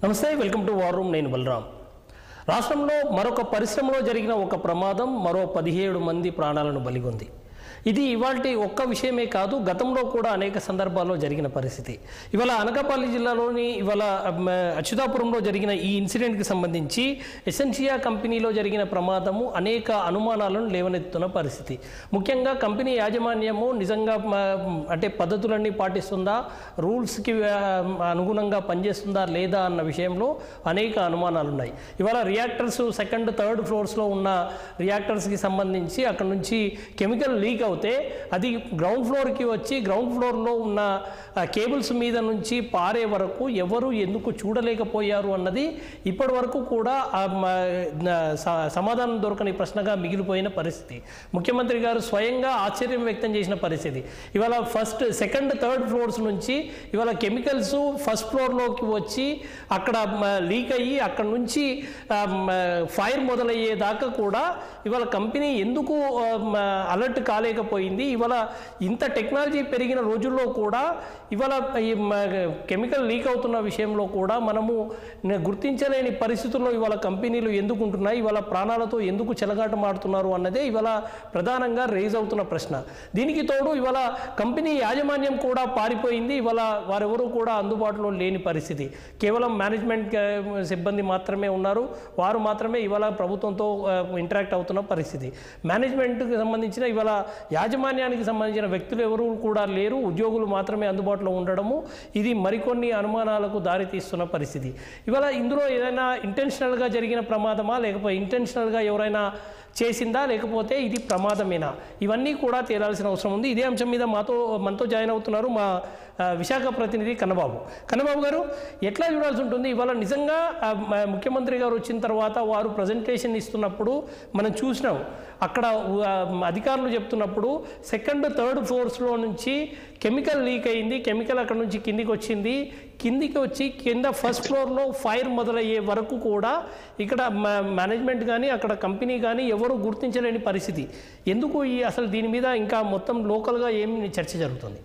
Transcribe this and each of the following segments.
నమస్తే, welcome to war room. నేను బలరాం. రాష్ట్రంలో మరొక పరిశ్రమలో జరిగిన ఒక ప్రమాదం మరో 17 మంది ప్రాణాలను బలిగొంది. ఇది ఇవాల్టి ఒక్క విషయమే కాదు, గతంలో కూడా అనేక సందర్భాల్లో జరిగిన పరిస్థితి. ఇవాళ అనకాపల్లి జిల్లాలోని అచ్యుతాపురంలో జరిగిన ఈ ఇన్సిడెంట్కి సంబంధించి ఎసెన్షియా కంపెనీలో జరిగిన ప్రమాదము అనేక అనుమానాలను లేవనెత్తుతున్న పరిస్థితి. ముఖ్యంగా కంపెనీ యాజమాన్యము నిజంగా అంటే పద్ధతులన్నీ పాటిస్తుందా, రూల్స్కి అనుగుణంగా పనిచేస్తుందా లేదా అన్న విషయంలో అనేక అనుమానాలు ఉన్నాయి. ఇవాళ రియాక్టర్స్ సెకండ్ థర్డ్ ఫ్లోర్స్లో ఉన్న రియాక్టర్స్కి సంబంధించి అక్కడ నుంచి కెమికల్ లీక్ అవుతే అది గ్రౌండ్ ఫ్లోర్కి వచ్చి గ్రౌండ్ ఫ్లోర్లో ఉన్న కేబుల్స్ మీద నుంచి పారే వరకు ఎవరు ఎందుకు చూడలేకపోయారు అన్నది ఇప్పటి వరకు కూడా సమాధానం దొరకని ప్రశ్నగా మిగిలిపోయిన పరిస్థితి. ముఖ్యమంత్రి గారు స్వయంగా ఆశ్చర్యం వ్యక్తం చేసిన పరిస్థితి. ఇవాళ ఫస్ట్ సెకండ్ థర్డ్ ఫ్లోర్స్ నుంచి ఇవాళ కెమికల్స్ ఫస్ట్ ఫ్లోర్లోకి వచ్చి అక్కడ లీక్ అయ్యి అక్కడ నుంచి ఫైర్ మొదలయ్యేదాకా కూడా ఇవాళ కంపెనీ ఎందుకు అలర్ట్ కాలేకపోయింది? ఇవాళ ఇంత టెక్నాలజీ పెరిగిన రోజుల్లో కూడా ఇవాళ ఈ కెమికల్ లీక్ అవుతున్న విషయంలో కూడా మనము గుర్తించలేని పరిస్థితుల్లో ఇవాళ కంపెనీలు ఎందుకు ఉంటున్నాయి, ఇవాళ ప్రాణాలతో ఎందుకు చెలగాటమాడుతున్నారు అన్నదే ఇవాళ ప్రధానంగా రేజ్ అవుతున్న ప్రశ్న. దీనికి తోడు ఇవాళ కంపెనీ యాజమాన్యం కూడా పారిపోయింది. ఇవాళ వారెవరూ కూడా అందుబాటులో లేని పరిస్థితి. కేవలం మేనేజ్మెంట్ సిబ్బంది మాత్రమే ఉన్నారు, వారు మాత్రమే ఇవాళ ప్రభుత్వంతో ఇంటరాక్ట్ అవుతున్న పరిస్థితి. మేనేజ్మెంట్కి సంబంధించిన ఇవాళ యాజమాన్యానికి సంబంధించిన వ్యక్తులు ఎవరు కూడా లేరు, ఉద్యోగులు మాత్రమే అందుబాటులో ఉండడము ఇది మరికొన్ని అనుమానాలకు దారితీస్తున్న పరిస్థితి. ఇవాళ ఇందులో ఏదైనా ఇంటెన్షనల్గా జరిగిన ప్రమాదమా, లేకపోతే ఇంటెన్షనల్గా ఎవరైనా చేసిందా, లేకపోతే ఇది ప్రమాదమేనా, ఇవన్నీ కూడా తేలాల్సిన అవసరం ఉంది. ఇదే అంశం మీద మనతో జాయిన్ అవుతున్నారు మా విశాఖ ప్రతినిధి కన్నబాబు గారు. ఎట్లా చూడాల్సి ఉంటుంది? ఇవాళ నిజంగా ముఖ్యమంత్రి గారు వచ్చిన తర్వాత వారు ప్రజెంటేషన్ ఇస్తున్నప్పుడు మనం చూసినాం, అక్కడ అధికారులు చెప్తున్నప్పుడు సెకండ్ థర్డ్ ఫ్లోర్స్లో నుంచి కెమికల్ లీక్ అయింది, కెమికల్ అక్కడ నుంచి కిందికి వచ్చింది, కిందికి వచ్చి కింద ఫస్ట్ ఫ్లోర్లో ఫైర్ మొదలయ్యే వరకు కూడా ఇక్కడ మేనేజ్మెంట్ కానీ అక్కడ కంపెనీ కానీ ఎవరు గుర్తించలేని పరిస్థితి. ఎందుకు అసలు దీని మీద ఇంకా మొత్తం లోకల్గా ఏమి చర్చ జరుగుతుంది?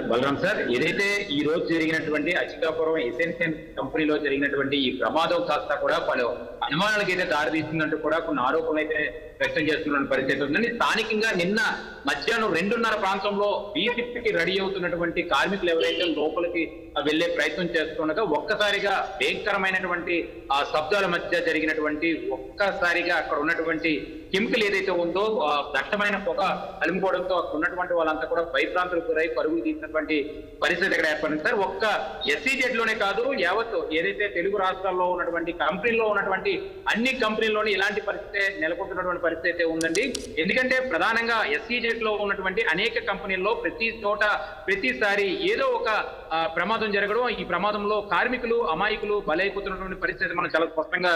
బలరాం సార్, ఏదైతే ఈ రోజు జరిగినటువంటి అచ్యుతాపురం ఎసెన్షియల్ కంపెనీలో జరిగినటువంటి ఈ ప్రమాదం కాస్త కూడా పలు అనుమానాలకు అయితే దారితీస్తుందంటూ కూడా కొన్ని ఆరోపణలు అయితే వ్యక్తం చేస్తున్న పరిస్థితి ఉందండి. స్థానికంగా నిన్న మధ్యాహ్నం 2:30 ప్రాంతంలో బీసీపీకి రెడీ అవుతున్నటువంటి కార్మికులు ఎవరైతే లోపలికి వెళ్లే ప్రయత్నం చేస్తుండగా ఒక్కసారిగా భయంకరమైనటువంటి ఆ శబ్దాల మధ్య జరిగినటువంటి ఒక్కసారిగా అక్కడ ఉన్నటువంటి కెమికల్ ఏదైతే ఉందో దట్టమైన పొగ అలుముకోవడంతో అక్కడ ఉన్నటువంటి వాళ్ళంతా కూడా భయభ్రాంతులకు గురై పరుగులు తీసినటువంటి పరిస్థితి ఇక్కడ ఏర్పడింది సార్. ఒక్క ఎస్సీజెడ్ లోనే కాదు, యావత్ ఏదైతే తెలుగు రాష్ట్రాల్లో ఉన్నటువంటి కంపెనీల్లో ఉన్నటువంటి అన్ని కంపెనీల్లోని ఇలాంటి పరిస్థితి నెలకొంటున్నటువంటి పరిస్థితి అయితే ఉందండి. ఎందుకంటే ప్రధానంగా ఎస్సీజెడ్ లో ఉన్నటువంటి అనేక కంపెనీల్లో ప్రతి చోట ప్రతిసారి ఏదో ఒక ప్రమాదం జరగడం, ఈ ప్రమాదంలో కార్మికులు అమాయకులు బలైపోతున్నటువంటి పరిస్థితి మనం చాలా స్పష్టంగా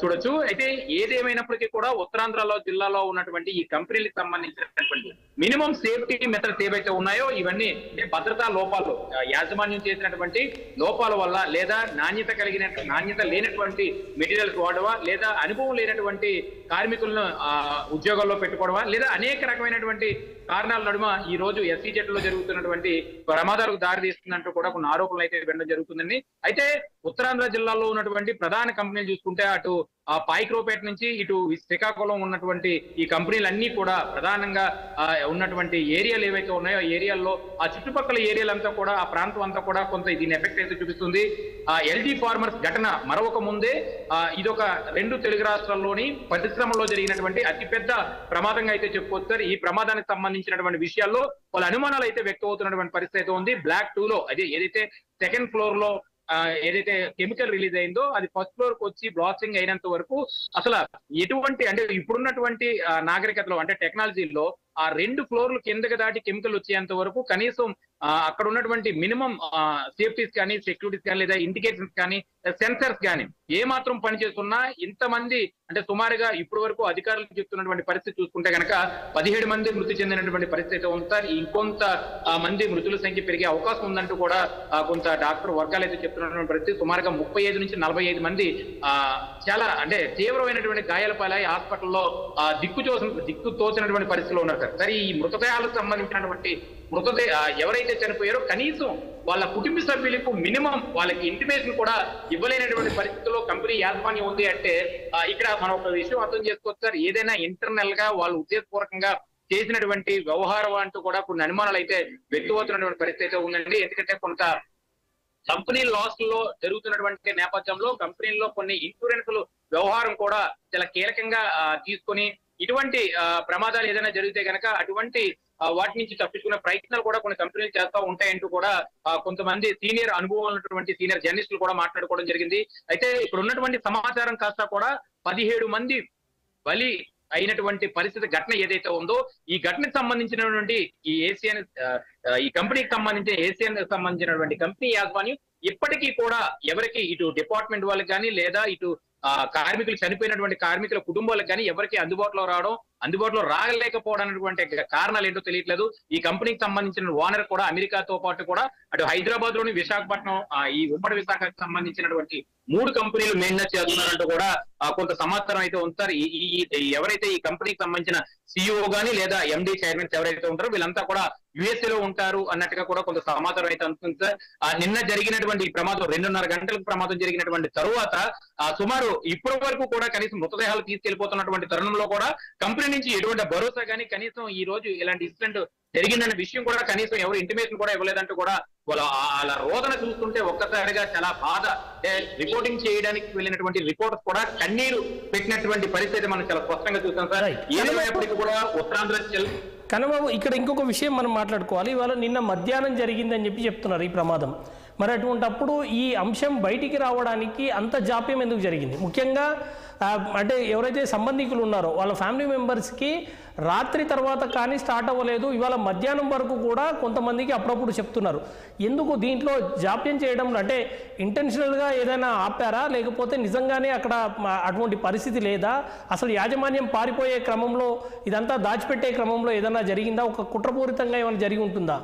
చూడొచ్చు. అయితే ఏదేమైనప్పటికీ కూడా ఉత్తరాంధ్రలో జిల్లాలో ఉన్నటువంటి ఈ కంపెనీలకు సంబంధించినటువంటి మినిమం సేఫ్టీ మెథడ్స్ ఏవైతే ఉన్నాయో ఇవన్నీ భద్రతా లోపాలు, యాజమాన్యం చేసినటువంటి లోపాల వల్ల, లేదా నాణ్యత లేనటువంటి మెటీరియల్స్ వాడవా, లేదా అనుభవం లేనటువంటి కార్మికులను ఉద్యోగాల్లో పెట్టుకోవడమా, లేదా అనేక రకమైనటువంటి కారణాల నడుమ ఈ రోజు ఎస్సీజెడ్ లో జరుగుతున్నటువంటి ప్రమాదాలకు దారితీస్తుందంటూ కూడా కొన్ని ఆరోపణలు అయితే వినడం జరుగుతుందండి. అయితే ఉత్తరాంధ్ర జిల్లాలో ఉన్నటువంటి ప్రధాన కంపెనీలు చూసుకుంటే అటు పాయిక్రోపేట నుంచి ఇటు శ్రీకాకుళం ఉన్నటువంటి ఈ కంపెనీలన్నీ కూడా ప్రధానంగా ఉన్నటువంటి ఏరియాలు ఏవైతే ఉన్నాయో ఆ ఏరియాల్లో ఆ చుట్టుపక్కల ఏరియాలంతా కూడా ఆ ప్రాంతం అంతా కూడా కొంత దీని ఎఫెక్ట్ అయితే చూపిస్తుంది. ఎల్జీ ఫార్మర్స్ ఘటన మరొక ముందే ఇదొక 2 తెలుగు రాష్ట్రాల్లోని పరిశ్రమలో జరిగినటువంటి అతిపెద్ద ప్రమాదంగా అయితే చెప్పుకోవచ్చు. ఈ ప్రమాదానికి సంబంధించినటువంటి విషయాల్లో వాళ్ళ అనుమానాలు అయితే వ్యక్తం అవుతున్నటువంటి పరిస్థితి అయితే ఉంది. బ్లాక్ 2 లో అదే ఏదైతే సెకండ్ ఫ్లోర్ లో ఏదైతే కెమికల్ రిలీజ్ అయిందో అది ఫస్ట్ ఫ్లోర్ కి వచ్చి బ్లాస్టింగ్ అయినంత వరకు అసలు ఎటువంటి అంటే ఇప్పుడున్నటువంటి నాగరికతలో అంటే టెక్నాలజీలో ఆ 2 ఫ్లోర్లు కిందకి దాటి కెమికల్ వచ్చేంత వరకు కనీసం అక్కడ ఉన్నటువంటి మినిమం సేఫ్టీస్ కానీ సెక్యూరిటీస్ కానీ లేదా ఇండికేషన్స్ కానీ సెన్సర్స్ కానీ ఏ మాత్రం పనిచేస్తున్నా ఇంతమంది అంటే సుమారుగా ఇప్పటి వరకు అధికారులు చెప్తున్నటువంటి పరిస్థితి చూసుకుంటే కనుక 17 మంది మృతి చెందినటువంటి పరిస్థితి ఉంటారు. ఇంకొంత మంది మృతుల సంఖ్య పెరిగే అవకాశం ఉందంటూ కూడా కొంత డాక్టర్ వర్గాలు అయితే చెప్తున్నటువంటి పరిస్థితి. సుమారుగా 35 నుంచి 45 మంది చాలా అంటే తీవ్రమైనటువంటి గాయాల పాలై హాస్పిటల్లో దిక్కు తోచినటువంటి పరిస్థితిలో ఉన్నారు. సార్. సరే ఈ మృతదేహాలకు సంబంధించినటువంటి ఎవరైతే చనిపోయారో కనీసం వాళ్ళ కుటుంబ సభ్యులకు మినిమం వాళ్ళకి ఇంటిమేషన్ కూడా ఇవ్వలేనటువంటి పరిస్థితుల్లో కంపెనీ యాజమాన్యం ఉంది అంటే ఇక్కడ మనం ఒక విషయం అర్థం చేసుకోవచ్చు సార్. ఏదైనా ఇంటర్నల్ గా వాళ్ళు ఉద్దేశపూర్వకంగా చేసినటువంటి వ్యవహారం అంటూ కూడా కొన్ని అనుమానాలు అయితే వ్యక్తమవుతున్నటువంటి పరిస్థితి అయితే ఉందండి. ఎందుకంటే కొంత కంపెనీ లాస్ లో జరుగుతున్నటువంటి నేపథ్యంలో కంపెనీల్లో కొన్ని ఇన్సూరెన్స్లు వ్యవహారం కూడా చాలా కీలకంగా తీసుకొని ఇటువంటి ప్రమాదాలు ఏదైనా జరిగితే కనుక అటువంటి వాటి నుంచి తప్పించుకునే ప్రయత్నాలు కూడా కొన్ని కంపెనీలు చేస్తూ ఉంటాయంటూ కూడా కొంతమంది సీనియర్ అనుభవం ఉన్నటువంటి సీనియర్ జర్నలిస్టులు కూడా మాట్లాడుకోవడం జరిగింది. అయితే ఇప్పుడు ఉన్నటువంటి సమాచారం కాస్త కూడా 17 మంది బలి అయినటువంటి పరిస్థితి ఘటన ఏదైతే ఉందో ఈ ఘటనకు సంబంధించినటువంటి ఈ కంపెనీకి సంబంధించిన ఏసియన్ సంబంధించినటువంటి కంపెనీ యాజమాన్యం ఇప్పటికీ కూడా ఎవరికి ఇటు డిపార్ట్మెంట్ వాళ్ళకి కానీ లేదా ఇటు కార్మికులు చనిపోయినటువంటి కార్మికుల కుటుంబాలకు కానీ ఎవరికి అందుబాటులో రాగలేకపోవడం అనేటువంటి కారణాలు ఏంటో తెలియట్లేదు. ఈ కంపెనీకి సంబంధించిన ఓనర్ కూడా అమెరికాతో పాటు కూడా అటు హైదరాబాద్ లోని విశాఖపట్నం ఈ ఉమ్మడి విశాఖకు సంబంధించినటువంటి 3 కంపెనీలు మెయింటెనెన్స్ చేస్తున్నారంటూ కూడా కొంత సమాచారం అయితే ఉంటారు. ఎవరైతే ఈ కంపెనీకి సంబంధించిన సిఇఓ గానీ లేదా ఎండి చైర్మన్స్ ఎవరైతే ఉంటారో వీళ్ళంతా కూడా యుఎస్ఏ లో ఉంటారు అన్నట్టుగా కూడా కొంత సమాచారం అయితే అందుతుంది సార్. నిన్న జరిగినటువంటి ఈ ప్రమాదం 2:30 గంటలకు ప్రమాదం జరిగినటువంటి తరువాత సుమారు ఇప్పటి వరకు కూడా కనీసం మృతదేహాలు తీసుకెళ్లిపోతున్నటువంటి తరుణంలో కూడా కంపెనీ నుంచి ఎటువంటి భరోసా కానీ కనీసం ఈ రోజు ఇలాంటి ఇన్సిడెంట్ జరిగిందనే విషయం కూడా కనీసం ఎవరు ఇంటిమేషన్ కూడా ఇవ్వలేదంటూ కూడా వాళ్ళ రోదన చూస్తుంటే ఒక్కసారిగా చాలా బాధ. రిపోర్టింగ్ చేయడానికి వెళ్ళినటువంటి రిపోర్టర్స్ కూడా కన్నీరు పెట్టినటువంటి పరిస్థితి మనం చాలా స్పష్టంగా చూస్తాం సార్. ఏమైనప్పటికీ కూడా ఉత్తరాంధ్ర కన్నబాబు ఇక్కడ ఇంకొక విషయం మనం మాట్లాడుకోవాలి. ఇవాళ నిన్న మధ్యాహ్నం జరిగిందని చెప్తున్నారు ఈ ప్రమాదం. మరి అటువంటప్పుడు ఈ అంశం బయటికి రావడానికి అంత జాప్యం ఎందుకు జరిగింది? ముఖ్యంగా అంటే ఎవరైతే సంబంధికులు ఉన్నారో వాళ్ళ ఫ్యామిలీ మెంబర్స్కి రాత్రి తర్వాత కానీ స్టార్ట్ అవ్వలేదు, ఇవాళ మధ్యాహ్నం వరకు కూడా కొంతమందికి అప్పుడప్పుడు చెప్తున్నారు. ఎందుకు దీంట్లో జాప్యం చేయడం? అంటే ఇంటెన్షనల్గా ఏదైనా ఆపారా, లేకపోతే నిజంగానే అక్కడ అటువంటి పరిస్థితి లేదా? అసలు యాజమాన్యం పారిపోయే క్రమంలో ఇదంతా దాచిపెట్టే క్రమంలో ఏదైనా జరిగిందా? ఒక కుట్రపూరితంగా ఏమైనా జరిగి ఉంటుందా?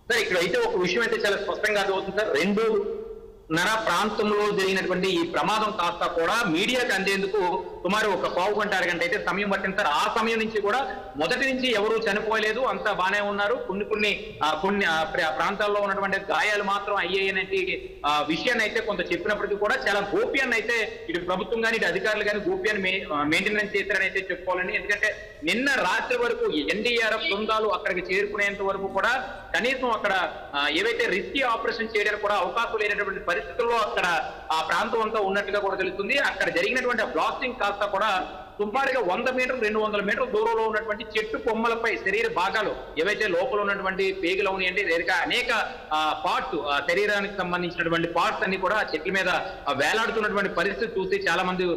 సార్ ఇక్కడ అయితే ఒక విషయం అయితే చాలా స్పష్టంగా అర్థమవుతుంది సార్. 2:30 ప్రాంతంలో జరిగినటువంటి ఈ ప్రమాదం కాస్త కూడా మీడియాకి అందేందుకు సుమారు ఒక పావు గంట అరగంట అయితే సమయం పట్టింది సార్. ఆ సమయం నుంచి కూడా మొదటి నుంచి ఎవరు చనిపోలేదు, అంతా బానే ఉన్నారు. కొన్ని ప్రాంతాల్లో ఉన్నటువంటి గాయాలు మాత్రం అయ్యాయనే విషయాన్ని అయితే కొంత చెప్పినప్పటికీ కూడా చాలా గోప్యాన్ని అయితే ఇటు ప్రభుత్వం కానీ ఇటు అధికారులు కానీ గోప్యాన్ని మెయింటెనెన్స్ చేశారని అయితే చెప్పుకోవాలండి. ఎందుకంటే నిన్న రాత్రి వరకు ఎన్డీఆర్ఎఫ్ బృందాలు అక్కడికి చేరుకునేంత వరకు కూడా కనీసం అక్కడ ఏవైతే రిస్కీ ఆపరేషన్ చేయడానికి కూడా అవకాశం లేనటువంటి పరిస్థితుల్లో అక్కడ ఆ ప్రాంతం అంతా ఉన్నట్టుగా కూడా తెలుస్తుంది. అక్కడ జరిగినటువంటి బ్లాస్టింగ్ కాస్త కూడా సుమారుగా 100 మీటర్లు 200 మీటర్ల దూరంలో ఉన్నటువంటి చెట్టు కొమ్మలపై శరీర భాగాలు ఏవైతే లోపల ఉన్నటువంటి పేగులు ఉన్నాయండి, లేదా అనేక పార్ట్స్ శరీరానికి సంబంధించినటువంటి పార్ట్స్ అన్ని కూడా చెట్ల మీద వేలాడుతున్నటువంటి పరిస్థితి చూసి చాలా మంది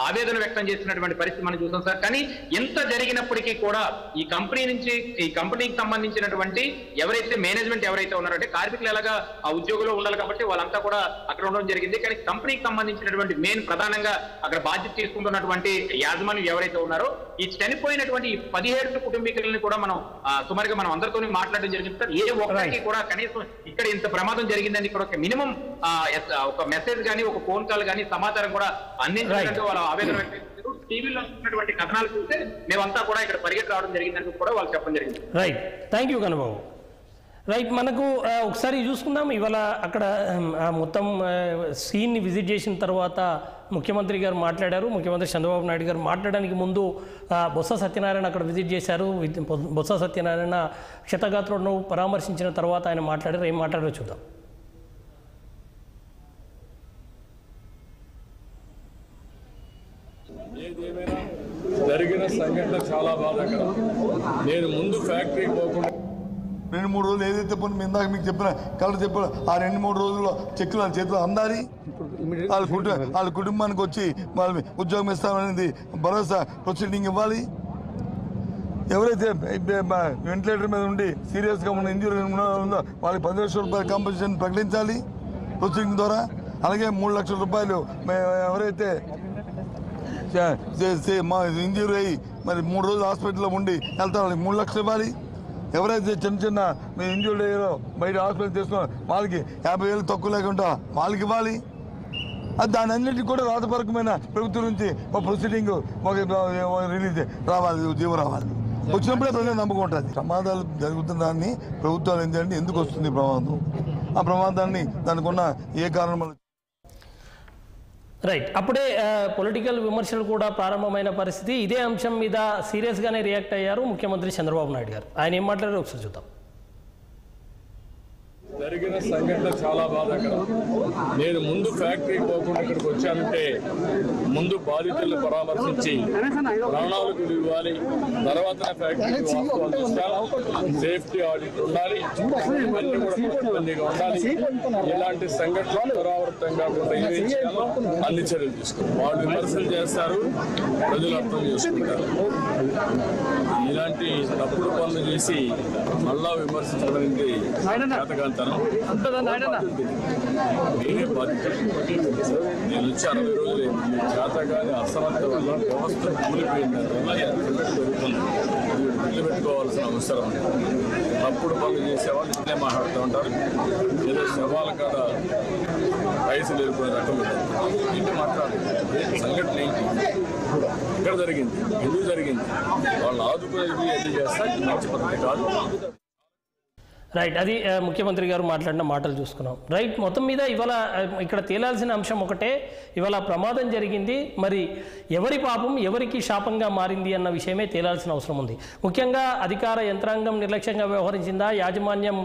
ఆవేదన వ్యక్తం చేసినటువంటి పరిస్థితి మనం చూసాం సార్. కానీ ఎంత జరిగినప్పటికీ కూడా ఈ కంపెనీకి సంబంధించినటువంటి ఎవరైతే మేనేజ్మెంట్ ఎవరైతే ఉన్నారంటే కార్మికులు ఎలాగా ఆ ఉద్యోగంలో ఉండాలి కాబట్టి వాళ్ళంతా కూడా అక్కడ ఉండడం జరిగింది. కానీ కంపెనీకి సంబంధించినటువంటి ప్రధానంగా అక్కడ బాధ్యత తీసుకుంటున్నటువంటి యాజమాన్యం ఎవరైతే ఉన్నారో ఈ చనిపోయినటువంటి 17 కుటుంబీకులని కూడా మనం సుమారుగా మనం అందరితో మాట్లాడడం జరిగింది సార్. ఏ ఒక్కరికి కూడా కనీసం ఇక్కడ ఇంత ప్రమాదం జరిగిందని కూడా ఒక మినిమం ఒక మెసేజ్ కానీ ఒక ఫోన్ కాల్ కానీ సమాచారం కూడా అందించాలంటే వాళ్ళ ఆవేదన వ్యక్తం టీవీలో వస్తున్నటువంటి కథనాలు చూస్తే మేమంతా కూడా ఇక్కడ పరిగెత్తి రావడం జరిగిందని కూడా వాళ్ళు చెప్పడం జరిగింది. Right, thank you Kannababu. Right, మనకు ఒకసారి చూసుకుందాం. ఇవాళ అక్కడ మొత్తం సీన్ని విజిట్ చేసిన తర్వాత ముఖ్యమంత్రి గారు మాట్లాడారు. ముఖ్యమంత్రి చంద్రబాబు నాయుడు గారు మాట్లాడడానికి ముందు బొత్స సత్యనారాయణ అక్కడ విజిట్ చేశారు. బొత్స సత్యనారాయణ క్షతగాత్రులను పరామర్శించిన తర్వాత ఆయన మాట్లాడారు. ఏం మాట్లాడారో చూద్దాం. ఏదేమైనా జరిగిన సంఘటన చాలా బాధాకరం. నేను ముందు ఫ్యాక్టరీకి పోకుండా 2-3 రోజులు ఏదైతే పోనీ ఇందాక మీకు చెప్పిన కలర్ చెప్పిన ఆ 2-3 రోజుల్లో చెక్కులు వాళ్ళ చేతిలో అందాలి. వాళ్ళ కుటుంబానికి వచ్చి వాళ్ళ ఉద్యోగం ఇస్తామనేది భరోసా ప్రొసీడింగ్ ఇవ్వాలి. ఎవరైతే వెంటిలేటర్ మీద ఉండి సీరియస్గా ఉన్న ఇంజరీ ఉందో వాళ్ళకి 10 లక్షల రూపాయల కాంపెన్సేషన్ ప్రకటించాలి ప్రొసీడింగ్ ద్వారా. అలాగే 3 లక్షల రూపాయలు ఎవరైతే ఇంజరీ అయ్యి మరి 3 రోజులు హాస్పిటల్లో ఉండి వెళ్తారు వాళ్ళకి 3 లక్షలు ఇవ్వాలి. ఎవరైతే చిన్న ఇంజూర్డ్ అయ్యారో బయట హాస్పిటల్ తీసుకున్నారో వాళ్ళకి 50,000 తక్కువ లేకుండా వాళ్ళకి ఇవ్వాలి. అది దాని అన్నింటికి కూడా రాతపరకమైన ప్రభుత్వం నుంచి ఒక ప్రొసీడింగ్ రిలీజ్ రావాలి, జీవో రావాలి. వచ్చినప్పుడే ప్రజలు నమ్మకం ఉంటుంది. ప్రమాదాలు జరుగుతున్న దాన్ని ప్రభుత్వాలు ఏంటంటే ఎందుకు వస్తుంది ప్రమాదం, ఆ ప్రమాదాన్ని దానికి ఉన్న ఏ కారణం. రైట్. అప్పుడే పొలిటికల్ విమర్శలు కూడా ప్రారంభమైన పరిస్థితి. ఇదే అంశం మీద సీరియస్గానే రియాక్ట్ అయ్యారు ముఖ్యమంత్రి చంద్రబాబు నాయుడు గారు. ఆయన ఏం మాట్లాడారో ఒకసారి చూద్దాం. జరిగిన సంఘటన చాలా బాధాకరం. నేను ముందు ఫ్యాక్టరీ పోకుండా ఇక్కడికి వచ్చానంటే ముందు బాధితులను పరామర్శించి ప్రాణాలకు ఇవ్వాలి, తర్వాత ఫ్యాక్టరీకి వాస్తవాలు చూస్తాను, సేఫ్టీ ఆడిట్ ఉండాలి, ఇవన్నీ కూడా పకడ్బందీగా ఉండాలి. ఇలాంటి సంఘటనలు పునరావృతం కాకుండా ఏం చేయాలో అన్ని చర్యలు తీసుకుంటారు. వాళ్ళు విమర్శలు చేస్తారు, ప్రజలు అర్థం చేసుకుంటారు. ఇలాంటి తప్పుడు పనులు చేసి మళ్ళా విమర్శించడం చేతకాంతనం. నేనే బాధ్యత. నేను వచ్చి 60 రోజులు చేతగాని అసమర్థ వల్ల వ్యవస్థ కూలిపోయింది. పెట్టుకోవాల్సిన అవసరం. తప్పుడు పనులు చేసేవాళ్ళు ఇట్లే మాట్లాడుతూ ఉంటారు. ఏదో శవాల కాడ పైసలు వెళ్ళిపోయే రకం ఇంటి మాట్లాడాలి. సంఘటన ఏంటి, ఎక్కడ జరిగింది, ఎందుకు జరిగింది, వాళ్ళు ఆదుకునేది ఎన్ని చేస్తారు, మంచి పద్ధతి కాదు. రైట్. అది ముఖ్యమంత్రి గారు మాట్లాడిన మాటలు చూసుకున్నాం. రైట్. మొత్తం మీద ఇవాళ ఇక్కడ తేలాల్సిన అంశం ఒకటే, ఇవాళ ప్రమాదం జరిగింది, మరి ఎవరి పాపం ఎవరికి శాపంగా మారింది అన్న విషయమే తేలాల్సిన అవసరం ఉంది. ముఖ్యంగా అధికార యంత్రాంగం నిర్లక్ష్యంగా వ్యవహరించిందా, యాజమాన్యం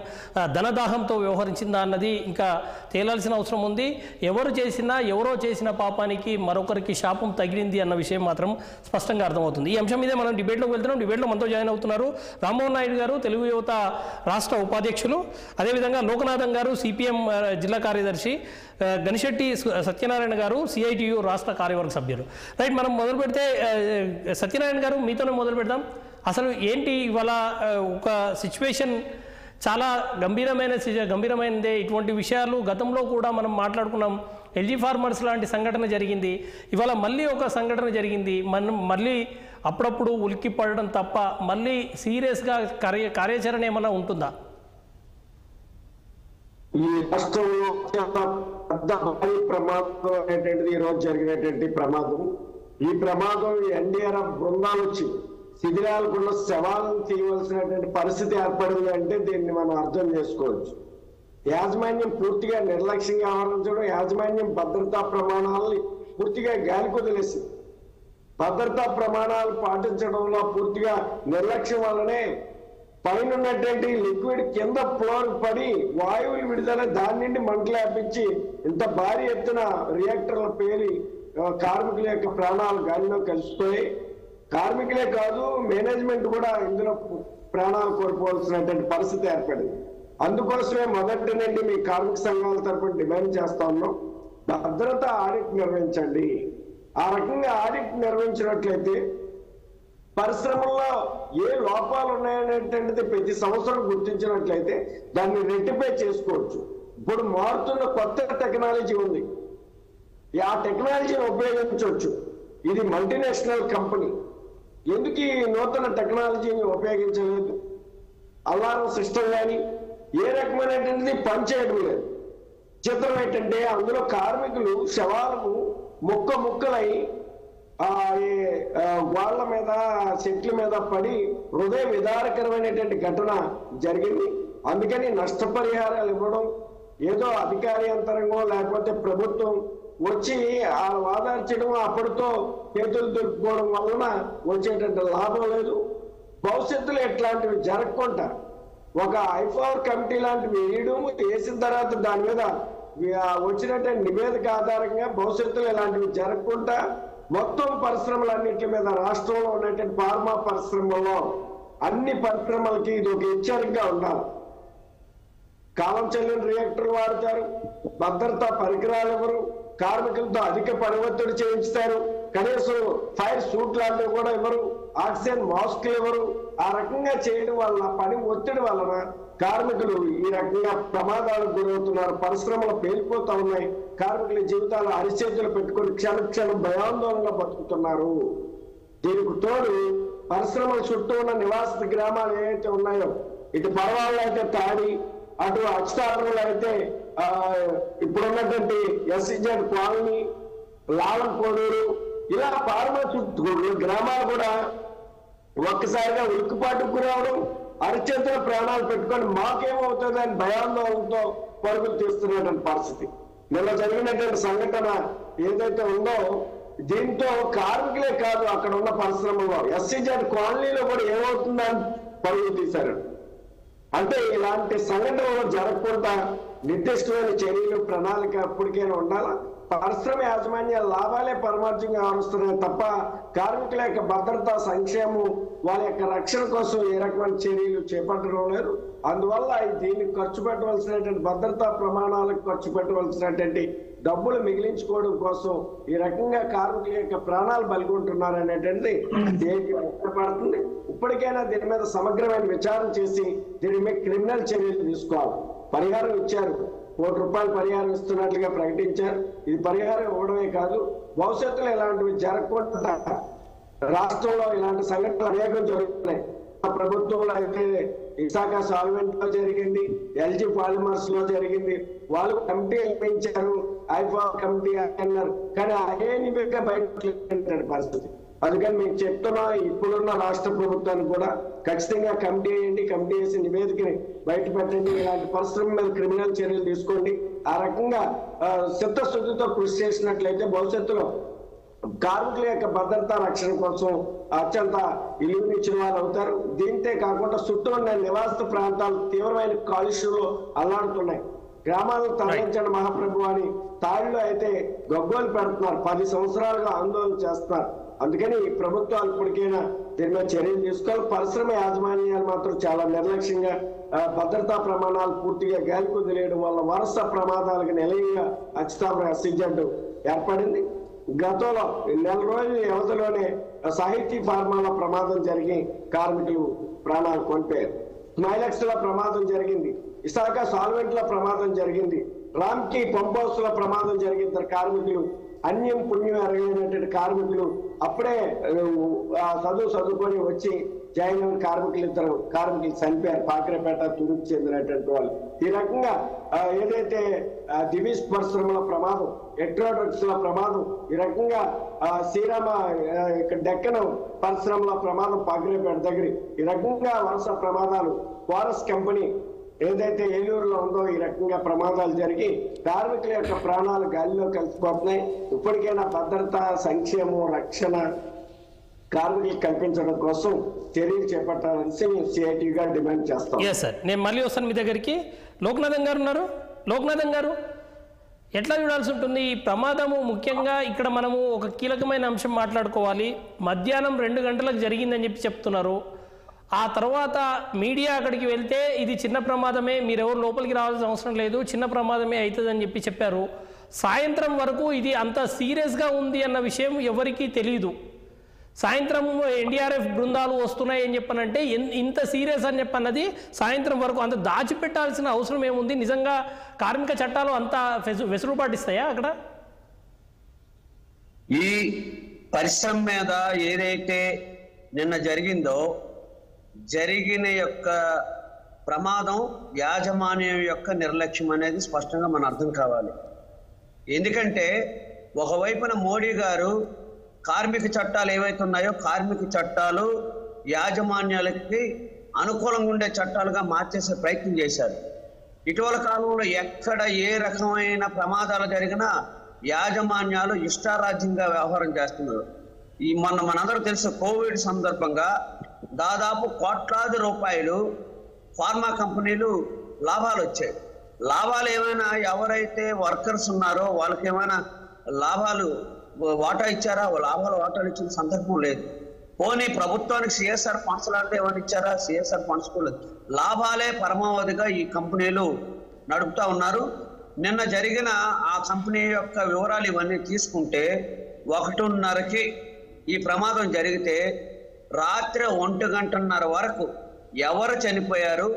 ధనదాహంతో వ్యవహరించిందా అన్నది ఇంకా తేలాల్సిన అవసరం ఉంది. ఎవరో చేసిన పాపానికి మరొకరికి శాపం తగిలింది అన్న విషయం మాత్రం స్పష్టంగా అర్థమవుతుంది. ఈ అంశం మీదే మనం డిబేట్లోకి వెళ్తున్నాం. డిబేట్లో మనతో జాయిన్ అవుతున్నారు రామ్మోహన్ నాయుడు గారు, తెలుగు యువత రాష్ట్ర ఉపాధ్యక్షులు, అదేవిధంగా లోకనాథన్ గారు, సిపిఎం జిల్లా కార్యదర్శి, గనిశెట్టి సత్యనారాయణ గారు, సిఐటియు రాష్ట్ర కార్యవర్గ సభ్యులు. రైట్. మనం మొదలు పెడితే సత్యనారాయణ గారు మీతోనే మొదలు పెడదాం. అసలు ఏంటి ఇవాళ ఒక సిచ్యువేషన్ చాలా గంభీరమైనదే. ఇటువంటి విషయాలు గతంలో కూడా మనం మాట్లాడుకున్నాం. ఎల్జీ ఫార్మర్స్ లాంటి సంఘటన జరిగింది, ఇవాళ మళ్ళీ ఒక సంఘటన జరిగింది. మనం మళ్ళీ అప్పుడప్పుడు ఉలిక్కి పడడం తప్ప మళ్ళీ సీరియస్గా కార్యాచరణ ఏమైనా ఉంటుందా? ఈ రాష్ట్రంలో పెద్ద భారీ ప్రమాదం అనేటువంటిది ఈరోజు జరిగినటువంటి ప్రమాదం. ఈ ప్రమాదం ఎన్డీఆర్ఎఫ్ బృందాలు వచ్చి శిథిలాలకున్న శవాలను తీయవలసినటువంటి పరిస్థితి ఏర్పడింది అంటే దీన్ని మనం అర్థం చేసుకోవచ్చు. యాజమాన్యం పూర్తిగా నిర్లక్ష్యంగా వ్యవహరించడం, యాజమాన్యం భద్రతా ప్రమాణాలని పూర్తిగా గాలి కొదిలేసింది. భద్రతా ప్రమాణాలు పాటించడంలో పూర్తిగా నిర్లక్ష్యం వల్లనే పైన ఉన్నటువంటి లిక్విడ్ కింద ఫ్లోర్ పడి వాయువులు విడుదల, దాని నుండి మంటలేపించి ఇంత భారీ ఎత్తున రియాక్టర్ల పేలి కార్మికుల యొక్క ప్రాణాలు గాలిలో కలిసిపోయి, కార్మికులే కాదు మేనేజ్మెంట్ కూడా ఇందులో ప్రాణాలు కోల్పోవాల్సినటువంటి పరిస్థితి ఏర్పడింది. అందుకోసమే మొదటి నుండి మీ కార్మిక సంఘాల తరపున డిమాండ్ చేస్తా ఉన్నాం, భద్రత ఆడిట్ నిర్వహించండి. ఆ రకంగా ఆడిట్ నిర్వహించినట్లయితే పరిశ్రమల్లో ఏ లోపాలు ఉన్నాయనేటువంటిది ప్రతి సంవత్సరం గుర్తించినట్లయితే దాన్ని రెక్టిఫై చేసుకోవచ్చు. ఇప్పుడు మారుతున్న కొత్త టెక్నాలజీ ఉంది, ఆ టెక్నాలజీని ఉపయోగించవచ్చు. ఇది మల్టీనేషనల్ కంపెనీ, ఎందుకు ఈ నూతన టెక్నాలజీని ఉపయోగించలేదు? అలారం సిస్టమ్ కానీ ఏ రకమైనటువంటిది పనిచేయడం లేదు. చిత్రం ఏంటంటే అందులో కార్మికులు శవాలకు ముక్కలై వాళ్ళ మీద చెట్ల మీద పడి హృదయ విదారకరమైనటువంటి ఘటన జరిగింది. అందుకని నష్టపరిహారాలు ఇవ్వడం ఏదో అధికారి యంత్రాంగం లేకపోతే ప్రభుత్వం వచ్చి వాదార్చడం, అప్పటితో చేతులు దొరుకుకోవడం వలన వచ్చేటట్టు లాభం లేదు. భవిష్యత్తులో ఇట్లాంటివి జరగకుండా ఒక ఐపవర్ కమిటీ లాంటివి వేసిన తర్వాత దాని మీద వచ్చినటువంటి నివేదిక ఆధారంగా భవిష్యత్తులో ఇలాంటివి జరగకుండా మొత్తం పరిశ్రమలన్నింటి మీద రాష్ట్రంలో ఉన్నటువంటి ఫార్మా పరిశ్రమలో అన్ని పరిశ్రమలకి ఇది ఒక హెచ్చరికగా ఉండాలి. కాలం చెల్లిన రియాక్టర్లు వాడతారు, భద్రతా పరికరాలు ఎవరు, కార్మికులతో అధిక పని ఒత్తిడి చేయించుతారు, కనీసం ఫైర్ సూట్ లాంటివి కూడా ఇవ్వరు, ఆక్సిజన్ మాస్కులు ఇవ్వరు. ఆ రకంగా చేయడం వలన పని ఒత్తిడి వలన కార్మికులు ఈ రకంగా ప్రమాదాలకు గురవుతున్నారు. పరిశ్రమలు పేలిపోతా ఉన్నాయి, కార్మికుల జీవితాలు అరిచేతులు పెట్టుకుని క్షణం భయాందోళనగా బతుకుతున్నారు. దీనికి తోడు పరిశ్రమల చుట్టూ ఉన్న నివాసిత గ్రామాలు ఏవైతే ఉన్నాయో, ఇటు పర్వాళ్ళు అయితే తాడి, అటు అచ్యుతాపురంలో అయితే ఇప్పుడున్నటువంటి ఎస్సీజెడ్ కాలనీ, లాలంకోడూరు, ఇలా ఫార్మా చుట్టూ గ్రామాలు కూడా ఒక్కసారిగా ఉలిక్కిపాటుకు గురవడం, అరిచేతుల ప్రాణాలు పెట్టుకొని మాకేమవుతుందని భయాందోళనతో పరుగులు తీస్తున్నటువంటి పరిస్థితి. నిన్న జరిగినటువంటి సంఘటన ఏదైతే ఉందో దీంతో కార్మికులే కాదు అక్కడ ఉన్న పరిశ్రమలో ఎస్సీజెడ్ కాలనీలో కూడా ఏమవుతుందని పరుగులు తీశారు. అంటే ఇలాంటి సంఘటనలు జరగకుండా నిర్దిష్టమైన చర్యలు, ప్రణాళిక ఎప్పటికైనా ఉండాలా. పరిశ్రమ యాజమాన్యాల లాభాలే పరమార్థంగా ఆరుస్తున్నాయి తప్ప కార్మికుల యొక్క భద్రత, సంక్షేమం, వాళ్ళ యొక్క రక్షణ కోసం ఏ రకమైన చర్యలు చేపట్టడం లేదు. అందువల్ల దీనికి ఖర్చు పెట్టవలసినటువంటి భద్రతా ప్రమాణాలకు ఖర్చు పెట్టవలసినటువంటి డబ్బులు మిగిలించుకోవడం కోసం ఈ రకంగా కార్మికుల యొక్క ప్రాణాలు బలిగొంటున్నారు అనేటువంటిది దేనికి వ్యక్తపడుతుంది. ఇప్పటికైనా దీని మీద సమగ్రమైన విచారణ చేసి దీని మీద క్రిమినల్ చర్యలు తీసుకోవాలి. పరిహారం ఇచ్చారు, ₹1 పరిహారం ఇస్తున్నట్లుగా ప్రకటించారు. ఇది పరిహారం ఇవ్వడమే కాదు, భవిష్యత్తులో ఇలాంటివి జరగకుండా రాష్ట్రంలో ఇలాంటి సంఘటనలు అనేకం జరుగుతున్నాయి. ప్రభుత్వంలో అయితే విశాఖ సాల్వెంట్ లో జరిగింది, ఎల్జీ పాలిమర్స్ లో జరిగింది. వాళ్ళు కమిటీ నిర్మించారు, ఐఫా కమిటీ అన్నారు, కానీ అదే నివేదిక బయట పరిస్థితి. అందుకని మేము చెప్తున్నా, ఇప్పుడున్న రాష్ట్ర ప్రభుత్వాన్ని కూడా ఖచ్చితంగా కమిటీ వేయండి, కమిటీ వేసి నివేదికని బయట పెట్టండి, ఇలాంటి పరిశ్రమ మీద క్రిమినల్ చర్యలు తీసుకోండి. ఆ రకంగా చిత్తశుద్ధితో కృషి చేసినట్లయితే భవిష్యత్తులో కార్మికుల యొక్క భద్రతా రక్షణ కోసం అత్యంత ఇలువనిచ్చిన వాళ్ళు అవుతారు. దీంతే కాకుండా చుట్టూ ఉన్న నివాస ప్రాంతాలు తీవ్రమైన కాలుష్యంలో అల్లాడుతున్నాయి. గ్రామాలను తరలించండి మహాప్రభు అని తాళ్ళలో అయితే గగ్గోలు పెడుతున్నారు, 10 సంవత్సరాలుగా ఆందోళన చేస్తున్నారు. అందుకని ప్రభుత్వాలు ఇప్పటికైనా దీని మీద చర్యలు తీసుకోవాలి. పరిశ్రమ యాజమాన్యాలు మాత్రం చాలా నిర్లక్ష్యంగా భద్రతా ప్రమాణాలు పూర్తిగా గాలి కుదిలేయడం వల్ల వరుస ప్రమాదాలకు నిలయంగా అచ్యుతాపురం ఎస్సీజెడ్ ఏర్పడింది. గతంలో నెల రోజుల వ్యవధిలోనే సాహితీ ఫార్మాల ప్రమాదం జరిగి కార్మికులు ప్రాణాలు కోల్పోయారు. మైలెక్స్ లో ప్రమాదం జరిగింది, విశాఖ సాల్వెంట్ లో ప్రమాదం జరిగింది, రామ్కి పంప్ హౌస్ లో ప్రమాదం జరిగింది. కార్మికులు అన్యం పుణ్యం ఎరగలేనటువంటి కార్మికులు అప్పుడే చదువుకొని వచ్చి జాయిన్ అయిన కార్మికులు చనిపోయారు. పాకరేపేట, తురుకు చెందినటువంటి వాళ్ళు. ఈ రకంగా ఏదైతే దివీస్ పరిశ్రమల ప్రమాదం, ఎలక్ట్రానిక్స్ లో ప్రమాదం, ఈ రకంగా శ్రీరామ డెక్కన్ పరిశ్రమల ప్రమాదం పాకరేపేట దగ్గర, ఈ రకంగా వరుస ప్రమాదాలు. ఫారెస్ట్ కంపెనీ ఏదైతే ఏలూరులో ఉందో ఈ రకంగా ప్రమాదాలు జరిగి కార్మికుల యొక్క ప్రాణాలు గాలిలో కలిసిపోతున్నాయి. ఇప్పటికైనా భద్రత, సంక్షేమం, రక్షణ కార్మికులకు కల్పించడం కోసం చర్యలు చేపట్టాలని సిఐటిగా డిమాండ్ చేస్తాం. సార్, నేను మళ్ళీ వస్తాను మీ దగ్గరికి. లోక్నాథన్ గారు ఉన్నారు. లోక్నాథన్ గారు, ఎట్లా చూడాల్సి ఉంటుంది ఈ ప్రమాదము? ముఖ్యంగా ఇక్కడ మనము ఒక కీలకమైన అంశం మాట్లాడుకోవాలి. మధ్యాహ్నం 2 గంటలకు జరిగిందని చెప్తున్నారు. ఆ తర్వాత మీడియా అక్కడికి వెళ్తే ఇది చిన్న ప్రమాదమే, మీరెవరు లోపలికి రావాల్సిన అవసరం లేదు, చిన్న ప్రమాదమే అవుతుందని చెప్పారు. సాయంత్రం వరకు ఇది అంత సీరియస్గా ఉంది అన్న విషయం ఎవరికీ తెలియదు. సాయంత్రం ఎన్డీఆర్ఎఫ్ బృందాలు వస్తున్నాయి అని చెప్పనంటే ఇంత సీరియస్ అని చెప్పన్నది సాయంత్రం వరకు అంత దాచిపెట్టాల్సిన అవసరం ఏముంది? నిజంగా కార్మిక చట్టాలు అంత వెసులుబాటిస్తాయా అక్కడ? ఈ పరిశ్రమ మీద ఏదైతే నిన్న జరిగిన యొక్క ప్రమాదం యాజమాన్యం యొక్క నిర్లక్ష్యం అనేది స్పష్టంగా మన అర్థం కావాలి. ఎందుకంటే ఒకవైపున మోడీ గారు కార్మిక చట్టాలు ఏవైతే ఉన్నాయో కార్మిక చట్టాలు యాజమాన్యాలకి అనుకూలంగా ఉండే చట్టాలుగా మార్చేసే ప్రయత్నం చేశారు. ఇటీవల కాలంలో ఎక్కడ ఏ రకమైన ప్రమాదాలు జరిగినా యాజమాన్యాలు ఇష్టారాజ్యంగా వ్యవహారం చేస్తున్నారు. మనందరూ తెలుసు, కోవిడ్ సందర్భంగా దాదాపు కోట్లాది రూపాయలు ఫార్మా కంపెనీలు లాభాలు వచ్చాయి. లాభాలు ఏమైనా ఎవరైతే వర్కర్స్ ఉన్నారో వాళ్ళకి ఏమైనా లాభాలు వాటా ఇచ్చారా? లాభాలు వాటాలు ఇచ్చిన సందర్భం లేదు. పోనీ ప్రభుత్వానికి సిఎస్ఆర్ ఫండ్స్ లాంటివి ఏమైనా ఇచ్చారా? సిఎస్ఆర్ ఫండ్స్ కూడా లాభాలే పరమావధిగా ఈ కంపెనీలు నడుపుతా ఉన్నారు. నిన్న జరిగిన ఆ కంపెనీ యొక్క వివరాలు ఇవన్నీ తీసుకుంటే 1:30కి ఈ ప్రమాదం జరిగితే రాత్రి 1:30 వరకు ఎవరు చనిపోయారు,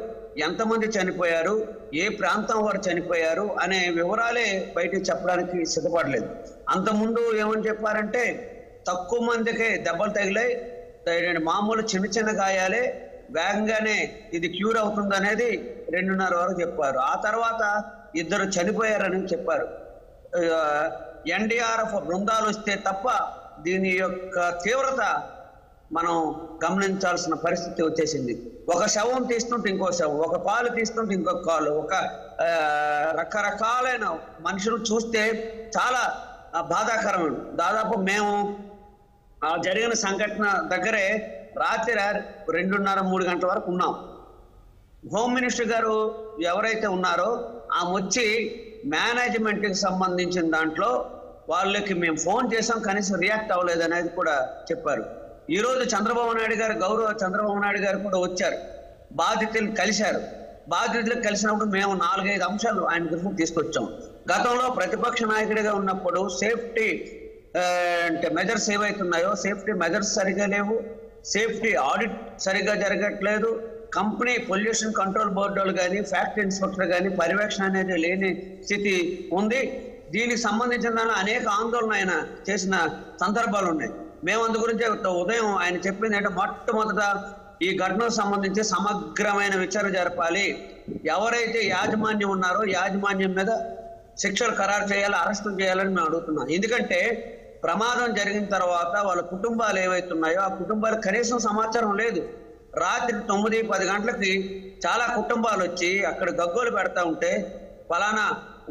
ఎంతమంది చనిపోయారు, ఏ ప్రాంతం వారు చనిపోయారు అనే వివరాలే బయటికి చెప్పడానికి సిద్ధపడలేదు. అంతకుముందు ఏమని చెప్పారంటే తక్కువ మందికే దెబ్బలు తగిలాయి, మామూలు చిన్న గాయాలే, వేగంగానే ఇది క్యూర్ అవుతుంది అనేది 2:30 వరకు చెప్పారు. ఆ తర్వాత 2 చనిపోయారని చెప్పారు. ఎన్డీఆర్ఎఫ్ బృందాలు వస్తే తప్ప దీని యొక్క తీవ్రత మనం గమనించాల్సిన పరిస్థితి వచ్చేసింది. ఒక శవం తీస్తుంటే ఇంకో శవం, ఒక కాలు తీస్తుంటే ఇంకొక కాలు, ఒక రకరకాలైన మనుషులు చూస్తే చాలా బాధాకరం. దాదాపు మేము జరిగిన సంఘటన దగ్గరే రాత్రి 2:30-3 గంటల వరకు ఉన్నాం. హోమ్ మినిస్టర్ గారు ఎవరైతే ఉన్నారో ఆమె వచ్చి మేనేజ్మెంట్కి సంబంధించిన దాంట్లో వాళ్ళకి మేము ఫోన్ చేసాం, కనీసం రియాక్ట్ అవ్వలేదు అనేది కూడా చెప్పారు. ఈరోజు చంద్రబాబు నాయుడు గారు, గౌరవ చంద్రబాబు నాయుడు గారు కూడా వచ్చారు, బాధితులు కలిశారు. బాధితులు కలిసినప్పుడు మేము 4-5 అంశాలు ఆయన దృష్టికి తీసుకొచ్చాం. గతంలో ప్రతిపక్ష నాయకుడిగా ఉన్నప్పుడు సేఫ్టీ అంటే మెజర్స్ ఏవైతున్నాయో సేఫ్టీ మెజర్స్ సరిగా లేవు, సేఫ్టీ ఆడిట్ సరిగా జరగట్లేదు, కంపెనీ పొల్యూషన్ కంట్రోల్ బోర్డు వాళ్ళు కానీ ఫ్యాక్టరీ ఇన్స్పెక్టర్ కానీ పర్యవేక్షణ అనేది లేని స్థితి ఉంది. దీనికి సంబంధించిన దానిలో అనేక ఆందోళన ఆయన చేసిన సందర్భాలు ఉన్నాయి. మేము అందు గురించి ఉదయం ఆయన చెప్పింది అంటే మొట్టమొదట ఈ ఘటనకు సంబంధించి సమగ్రమైన విచారణ జరపాలి, ఎవరైతే యాజమాన్యం ఉన్నారో యాజమాన్యం మీద శిక్షలు ఖరారు చేయాలి, అరెస్టులు చేయాలని మేము అడుగుతున్నాం. ఎందుకంటే ప్రమాదం జరిగిన తర్వాత వాళ్ళ కుటుంబాలు ఏవైతున్నాయో ఆ కుటుంబాలకు కనీసం సమాచారం లేదు. రాత్రి 9-10 గంటలకి చాలా కుటుంబాలు వచ్చి అక్కడ గగ్గోలు పెడతా ఉంటే ఫలానా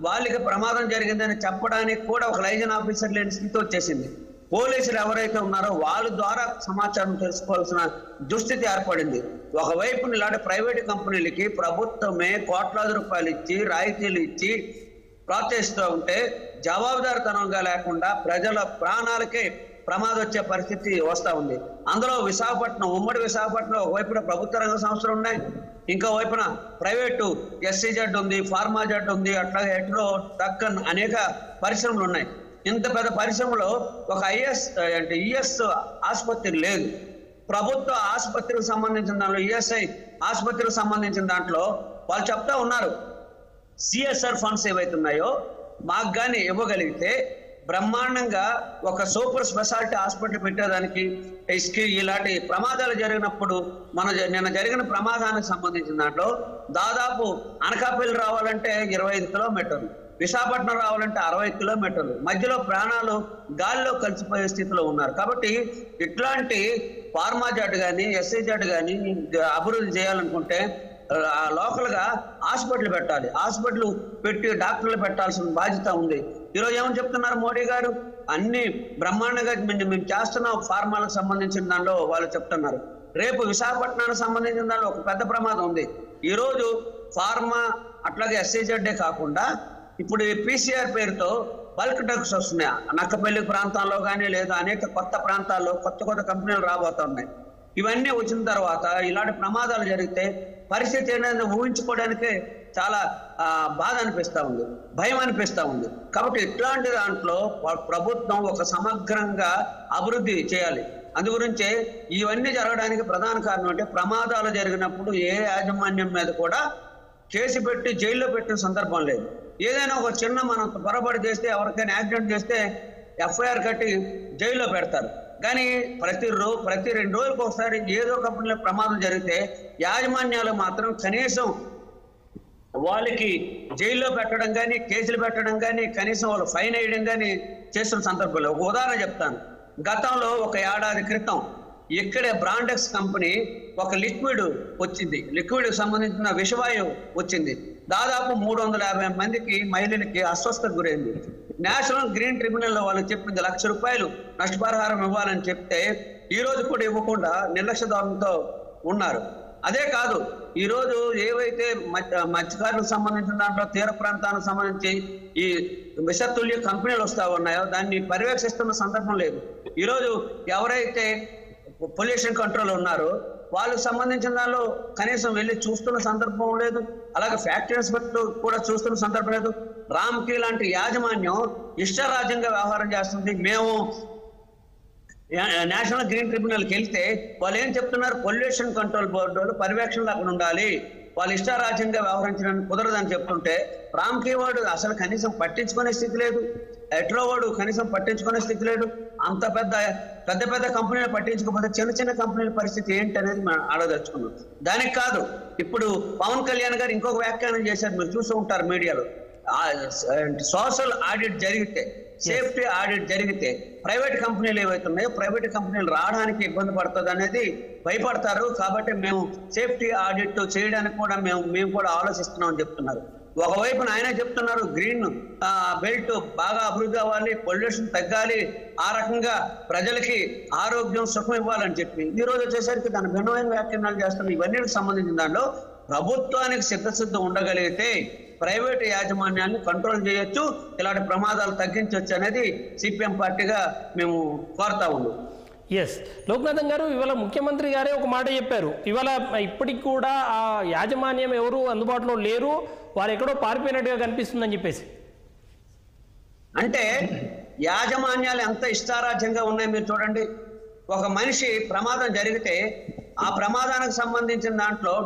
వాళ్ళకి ప్రమాదం జరిగిందని చెప్పడానికి కూడా ఒక లైజన్ ఆఫీసర్ లేని స్థితి వచ్చేసింది. పోలీసులు ఎవరైతే ఉన్నారో వాళ్ళ ద్వారా సమాచారం తెలుసుకోవాల్సిన దుస్థితి ఏర్పడింది. ఒకవైపు ఇలాంటి ప్రైవేట్ కంపెనీలకి ప్రభుత్వమే కోట్లాది రూపాయలు ఇచ్చి రాయితీలు ఇచ్చి ప్రోత్సహిస్తూ ఉంటే జవాబుదారితనంగా లేకుండా ప్రజల ప్రాణాలకే ప్రమాదం వచ్చే పరిస్థితి వస్తూ ఉంది. అందులో విశాఖపట్నం, ఉమ్మడి విశాఖపట్నంలో ఒకవైపున ప్రభుత్వ రంగ సంస్థలు ఉన్నాయి, ఇంకో వైపున ప్రైవేటు SCZ ఉంది, ఫార్మాజెడ్ ఉంది, అట్లాగే ఎట్లో దక్కన్ అనేక పరిశ్రమలు ఉన్నాయి. ఇంత పెద్ద పరిశ్రమలో ఒక ES ఆసుపత్రి లేదు. ప్రభుత్వ ఆసుపత్రికి సంబంధించిన దాంట్లో ESI ఆసుపత్రికి సంబంధించిన దాంట్లో వాళ్ళు చెప్తా ఉన్నారు, CSR ఫండ్స్ ఏవైతున్నాయో మాకు కానీ ఇవ్వగలిగితే బ్రహ్మాండంగా ఒక సూపర్ స్పెషాలిటీ హాస్పిటల్ పెట్టేదానికి ఇలాంటి ప్రమాదాలు జరిగినప్పుడు నిన్న జరిగిన ప్రమాదానికి సంబంధించిన దాంట్లో దాదాపు అనకాపల్లి రావాలంటే 25 కిలోమీటర్లు, విశాఖపట్నం రావాలంటే 60 కిలోమీటర్లు, మధ్యలో ప్రాణాలు గాలిలో కలిసిపోయే స్థితిలో ఉన్నారు. కాబట్టి ఇట్లాంటి ఫార్మాజెడ్ కానీ SCZ కానీ అభివృద్ధి చేయాలనుకుంటే లోకల్ గా హాస్పిటల్ పెట్టాలి, హాస్పిటల్ పెట్టి డాక్టర్లు పెట్టాల్సిన బాధ్యత ఉంది. ఈరోజు ఏమని చెప్తున్నారు మోడీ గారు, అన్ని బ్రహ్మాండంగా మేము చేస్తున్నాం ఫార్మాలకు సంబంధించిన దానిలో వాళ్ళు చెప్తున్నారు. రేపు విశాఖపట్నానికి సంబంధించిన దానిలో ఒక పెద్ద ప్రమాదం ఉంది. ఈరోజు ఫార్మా అట్లాగే SCZ కాకుండా ఇప్పుడు PCR పేరుతో బల్క్ డ్రగ్స్ వస్తున్నాయి. నక్కపల్లి ప్రాంతాల్లో కానీ లేదా అనేక కొత్త ప్రాంతాల్లో కొత్త కంపెనీలు రాబోతున్నాయి. ఇవన్నీ వచ్చిన తర్వాత ఇలాంటి ప్రమాదాలు జరిగితే పరిస్థితి ఏంటంటే ఊహించుకోవడానికే చాలా బాధ అనిపిస్తూ ఉంది, భయం అనిపిస్తూ ఉంది. కాబట్టి ఇట్లాంటి దాంట్లో ప్రభుత్వం ఒక సమగ్రంగా అభివృద్ధి చేయాలి. అందుగురించే ఇవన్నీ జరగడానికి ప్రధాన కారణం అంటే ప్రమాదాలు జరిగినప్పుడు ఏ యాజమాన్యం మీద కూడా కేసు పెట్టి జైల్లో పెట్టిన సందర్భం లేదు. ఏదైనా ఒక చిన్న మనం పొరపాటు చేస్తే ఎవరికైనా యాక్సిడెంట్ చేస్తే FIR కట్టి జైల్లో పెడతారు. కానీ ప్రతి 2 రోజులకు ఒకసారి ఏదో కంపెనీలో ప్రమాదం జరిగితే యాజమాన్యాలు మాత్రం కనీసం వాళ్ళకి జైల్లో పెట్టడం కానీ కేసులు పెట్టడం కానీ కనీసం వాళ్ళు ఫైన్ వేయడం కానీ చేస్తున్న సందర్భంలో ఒక ఉదాహరణ చెప్తాను. గతంలో ఒక ఏడాది క్రితం ఇక్కడే బ్రాండెక్స్ కంపెనీ ఒక లిక్విడ్ వచ్చింది, లిక్విడ్ సంబంధించిన విషవాయువు వచ్చింది. దాదాపు 350 మందికి మహిళలకి అస్వస్థతకు గురైంది. నేషనల్ గ్రీన్ ట్రిబ్యునల్ వాళ్ళకి చెప్పింది ₹1,00,000 నష్టపరిహారం ఇవ్వాలని చెప్తే ఈ రోజు కూడా ఇవ్వకుండా నిర్లక్ష్య ధోరణితో ఉన్నారు. అదే కాదు, ఈ రోజు ఏవైతే మత్స్యకారులకు సంబంధించిన దాంట్లో తీర ప్రాంతానికి సంబంధించి ఈ విషతుల్య కంపెనీలు వస్తా ఉన్నాయో దాన్ని పర్యవేక్షిస్తున్న సందర్భం లేదు. ఈరోజు ఎవరైతే పొల్యూషన్ కంట్రోల్ ఉన్నారో వాళ్ళకి సంబంధించిన దానిలో కనీసం వెళ్ళి చూస్తున్న సందర్భం లేదు. అలాగే ఫ్యాక్టరీ ఇన్స్పెక్టర్ కూడా చూస్తున్న సందర్భం లేదు. రామ్కి లాంటి యాజమాన్యం ఇష్టరాజ్యంగా వ్యవహారం చేస్తుంది. మేము నేషనల్ గ్రీన్ ట్రిబ్యునల్కి వెళ్తే వాళ్ళు ఏం చెప్తున్నారు, పొల్యూషన్ కంట్రోల్ బోర్డు వాళ్ళు పర్యవేక్షణలో అక్కడ ఉండాలి, వాళ్ళు ఇష్టారాజ్యంగా వ్యవహరించడానికి కుదరదని చెప్తుంటే రామ్కి వాడు అసలు కనీసం పట్టించుకునే స్థితి లేదు, ఎట్రో వాడు కనీసం పట్టించుకునే స్థితి లేదు. అంత పెద్ద కంపెనీలు పట్టించుకోకపోతే చిన్న చిన్న కంపెనీల పరిస్థితి ఏంటి అనేది మనం ఆలోచించుకున్నాం. దానికి కాదు, ఇప్పుడు పవన్ కళ్యాణ్ గారు ఇంకొక వ్యాఖ్యానం చేశారు, మీరు చూస్తూ ఉంటారు మీడియాలో. సోషల్ ఆడిట్ జరిగితే, సేఫ్టీ ఆడిట్ జరిగితే ప్రైవేట్ కంపెనీలు ఏవైతే ఉన్నాయో ప్రైవేట్ కంపెనీలు రావడానికి ఇబ్బంది పడుతుంది అనేది భయపడతారు. కాబట్టి మేము సేఫ్టీ ఆడిట్ చేయడానికి కూడా మేము కూడా ఆలోచిస్తున్నాం అని చెప్తున్నారు. ఒకవైపున ఆయన చెప్తున్నారు గ్రీన్ బెల్ట్ బాగా అభివృద్ధి అవ్వాలి, పొల్యూషన్ తగ్గాలి, ఆ రకంగా ప్రజలకి ఆరోగ్యం సుఖం ఇవ్వాలని చెప్పి ఈ రోజు వచ్చేసరికి దాని భిన్నమైన వ్యాఖ్యానాలు చేస్తున్నారు. ఇవన్నిటికి సంబంధించిన దానిలో ప్రభుత్వానికి సిద్ధసిద్ధం ఉండగలిగితే ప్రైవేటు యాజమాన్యాన్ని కంట్రోల్ చేయొచ్చు, ఇలాంటి ప్రమాదాలు తగ్గించవచ్చు అనేది సిపిఎం పార్టీగా మేము కోరుతా ఉన్నాం. ఎస్, లోక్నాథన్ గారు, ఇవాళ ముఖ్యమంత్రి గారే ఒక మాట చెప్పారు, ఇవాళ ఇప్పటికి కూడా ఆ యాజమాన్యం ఎవరు అందుబాటులో లేరు, వారు ఎక్కడో పారిపోయినట్టుగా కనిపిస్తుందని చెప్పేసి. అంటే యాజమాన్యాలు ఎంత ఇష్టారాజ్యంగా ఉన్నాయి మీరు చూడండి. ఒక మనిషి ప్రమాదం జరిగితే ఆ ప్రమాదానికి సంబంధించిన దాంట్లో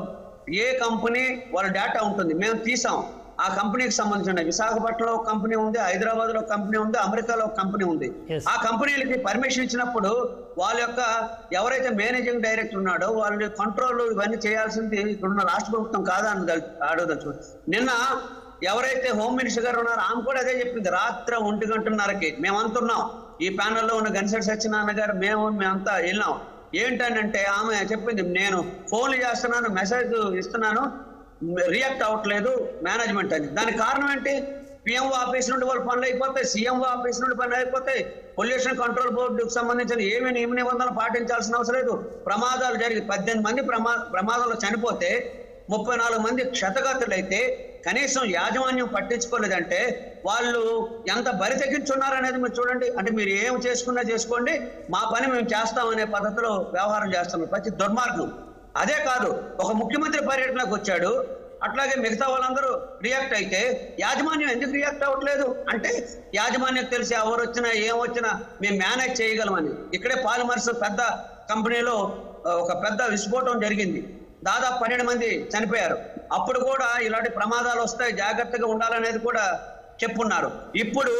ఏ కంపెనీ వాళ్ళ డేటా ఉంటుంది, మేము తీసాం. ఆ కంపెనీకి సంబంధించిన విశాఖపట్నంలో ఒక కంపెనీ ఉంది, హైదరాబాద్ లో కంపెనీ ఉంది, అమెరికాలో ఒక కంపెనీ ఉంది. ఆ కంపెనీలకి పర్మిషన్ ఇచ్చినప్పుడు వాళ్ళ యొక్క ఎవరైతే మేనేజింగ్ డైరెక్టర్ ఉన్నాడో వాళ్ళ కంట్రోల్ ఇవన్నీ చేయాల్సింది ఇక్కడున్న రాష్ట్ర ప్రభుత్వం కాదా అని అడగదచ్చు. నిన్న ఎవరైతే హోమ్ మినిస్టర్ గారు ఉన్నారో ఆమె కూడా అదే చెప్పింది. రాత్రి 1:30కి మేము అంటున్నాం, ఈ ప్యానెల్లో ఉన్న గన్సెట్ సత్యనారాయణ గారు మేమంతా వెళ్ళాం. ఏంటంటే ఆమె చెప్పింది, నేను ఫోన్లు చేస్తున్నాను, మెసేజ్ ఇస్తున్నాను, రియాక్ట్ అవ్వట్లేదు మేనేజ్మెంట్ అని. దానికి కారణం ఏంటి? పిఎంఓ ఆఫీస్ నుండి వాళ్ళు పనులు అయిపోతాయి, సీఎంఓ ఆఫీస్ నుండి పనులు అయిపోతాయి, పొల్యూషన్ కంట్రోల్ బోర్డుకు సంబంధించిన ఏమీ నియమ నిబంధనలు పాటించాల్సిన అవసరం లేదు. ప్రమాదాలు జరిగి 18 మంది ప్రమాదంలో చనిపోతే 34 మంది క్షతగాతులైతే కనీసం యాజమాన్యం పట్టించుకోలేదంటే వాళ్ళు ఎంత బరి తెగించున్నారు అనేది మీరు చూడండి. అంటే మీరు ఏం చేసుకున్నా చేసుకోండి, మా పని మేము చేస్తామనే పద్ధతిలో వ్యవహారం చేస్తున్నారు. ప్రతి దుర్మార్గం. అదే కాదు, ఒక ముఖ్యమంత్రి పర్యటనకు వచ్చాడు, అట్లాగే మిగతా వాళ్ళందరూ రియాక్ట్ అయితే యాజమాన్యం ఎందుకు రియాక్ట్ అవ్వట్లేదు అంటే యాజమాన్యం తెలిసి ఎవరు వచ్చినా ఏం వచ్చినా మేము మేనేజ్ చేయగలమని. ఇక్కడే పాలిమర్స్ పెద్ద కంపెనీలో ఒక పెద్ద విస్ఫోటం జరిగింది, దాదాపు 12 మంది చనిపోయారు. అప్పుడు కూడా ఇలాంటి ప్రమాదాలు వస్తాయి, జాగ్రత్తగా ఉండాలనేది కూడా చెప్పున్నారు. ఇప్పుడు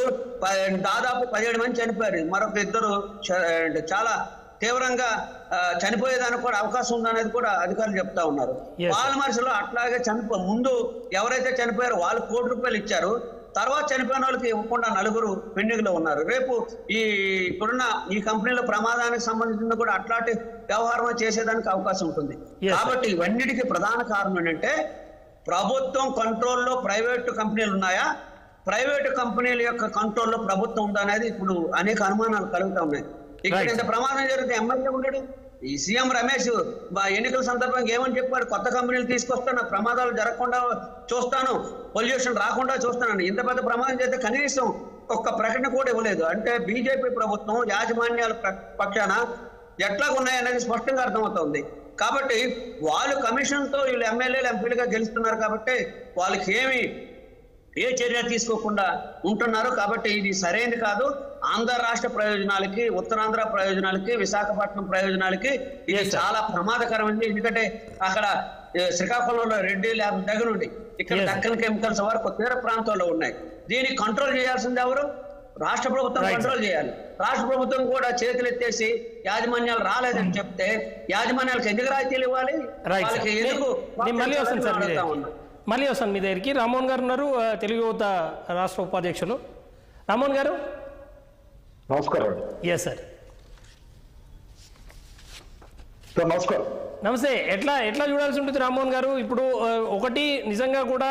దాదాపు 17 మంది చనిపోయారు, మరొక 2 చాలా తీవ్రంగా చనిపోయేదానికి కూడా అవకాశం ఉందనేది కూడా అధికారులు చెప్తా ఉన్నారు. పాలిమర్స్ లో అట్లాగే ముందు ఎవరైతే చనిపోయారో వాళ్ళు ₹1 కోటి ఇచ్చారు, తర్వాత చనిపోయిన వాళ్ళకి ఇవ్వకుండా 4 పెండింగ్ లో ఉన్నారు. రేపు ఇప్పుడున్న ఈ కంపెనీల ప్రమాదానికి సంబంధించిన కూడా అట్లాంటి వ్యవహారం చేసేదానికి అవకాశం ఉంటుంది. కాబట్టి ఇవన్నిటికీ ప్రధాన కారణం ఏంటంటే ప్రభుత్వం కంట్రోల్లో ప్రైవేటు కంపెనీలు ఉన్నాయా, ప్రైవేటు కంపెనీల యొక్క కంట్రోల్లో ప్రభుత్వం ఉందా అనేది ఇప్పుడు అనేక అనుమానాలు కలుగుతా ఉన్నాయి. ఇక్కడ ఇంత ప్రమాదం జరిగితే ఎమ్మెల్యే ఉన్నాడు, ఈ సీఎం రమేష్ ఎన్నికల సందర్భంగా ఏమని చెప్పాడు, కొత్త కంపెనీలు తీసుకొస్తాను, ప్రమాదాలు జరగకుండా చూస్తాను, పొల్యూషన్ రాకుండా చూస్తాను. ఇంత పెద్ద ప్రమాదం చేస్తే కనీసం ఒక్క ప్రకటన కూడా ఇవ్వలేదు. అంటే బీజేపీ ప్రభుత్వం యాజమాన్యాల పక్షాన ఎట్లా ఉన్నాయనేది స్పష్టంగా అర్థమవుతుంది. కాబట్టి వాళ్ళు కమిషన్తో వీళ్ళు ఎమ్మెల్యేలు ఎంపీలుగా గెలుస్తున్నారు కాబట్టి వాళ్ళకి ఏ చర్య తీసుకోకుండా ఉంటున్నారు. కాబట్టి ఇది సరైనది కాదు. ఆంధ్ర రాష్ట్ర ప్రయోజనాలకి, ఉత్తరాంధ్ర ప్రయోజనాలకి, విశాఖపట్నం ప్రయోజనాలకి ఇది చాలా ప్రమాదకరమైంది. ఎందుకంటే అక్కడ శ్రీకాకుళంలో రెడ్డి ల్యాబ్ దగ్గర నుండి ఇక్కడ దక్కన్ కెమికల్స్ వరకు తీర ప్రాంతాల్లో ఉన్నాయి. దీన్ని కంట్రోల్ చేయాల్సింది ఎవరు? రాష్ట్ర ప్రభుత్వం కంట్రోల్ చేయాలి. రాష్ట్ర ప్రభుత్వం కూడా చేతులు ఎత్తేసి యాజమాన్యాలు రాలేదని చెప్తే యాజమాన్యాలకు ఎందుకు రాయితీలు ఇవ్వాలి? వాళ్ళకి ఎందుకు? మళ్ళీ వస్తాను మీ దగ్గరికి. రామ్మోహన్ గారు ఉన్నారు, తెలుగు యువత రాష్ట్ర ఉపాధ్యక్షులు. రామ్మోహన్ గారు నమస్కారం. ఎస్ సార్, నమస్కారం. నమస్తే. ఎట్లా చూడాల్సి ఉంటుంది రామ్మోహన్ గారు? ఇప్పుడు ఒకటి నిజంగా కూడా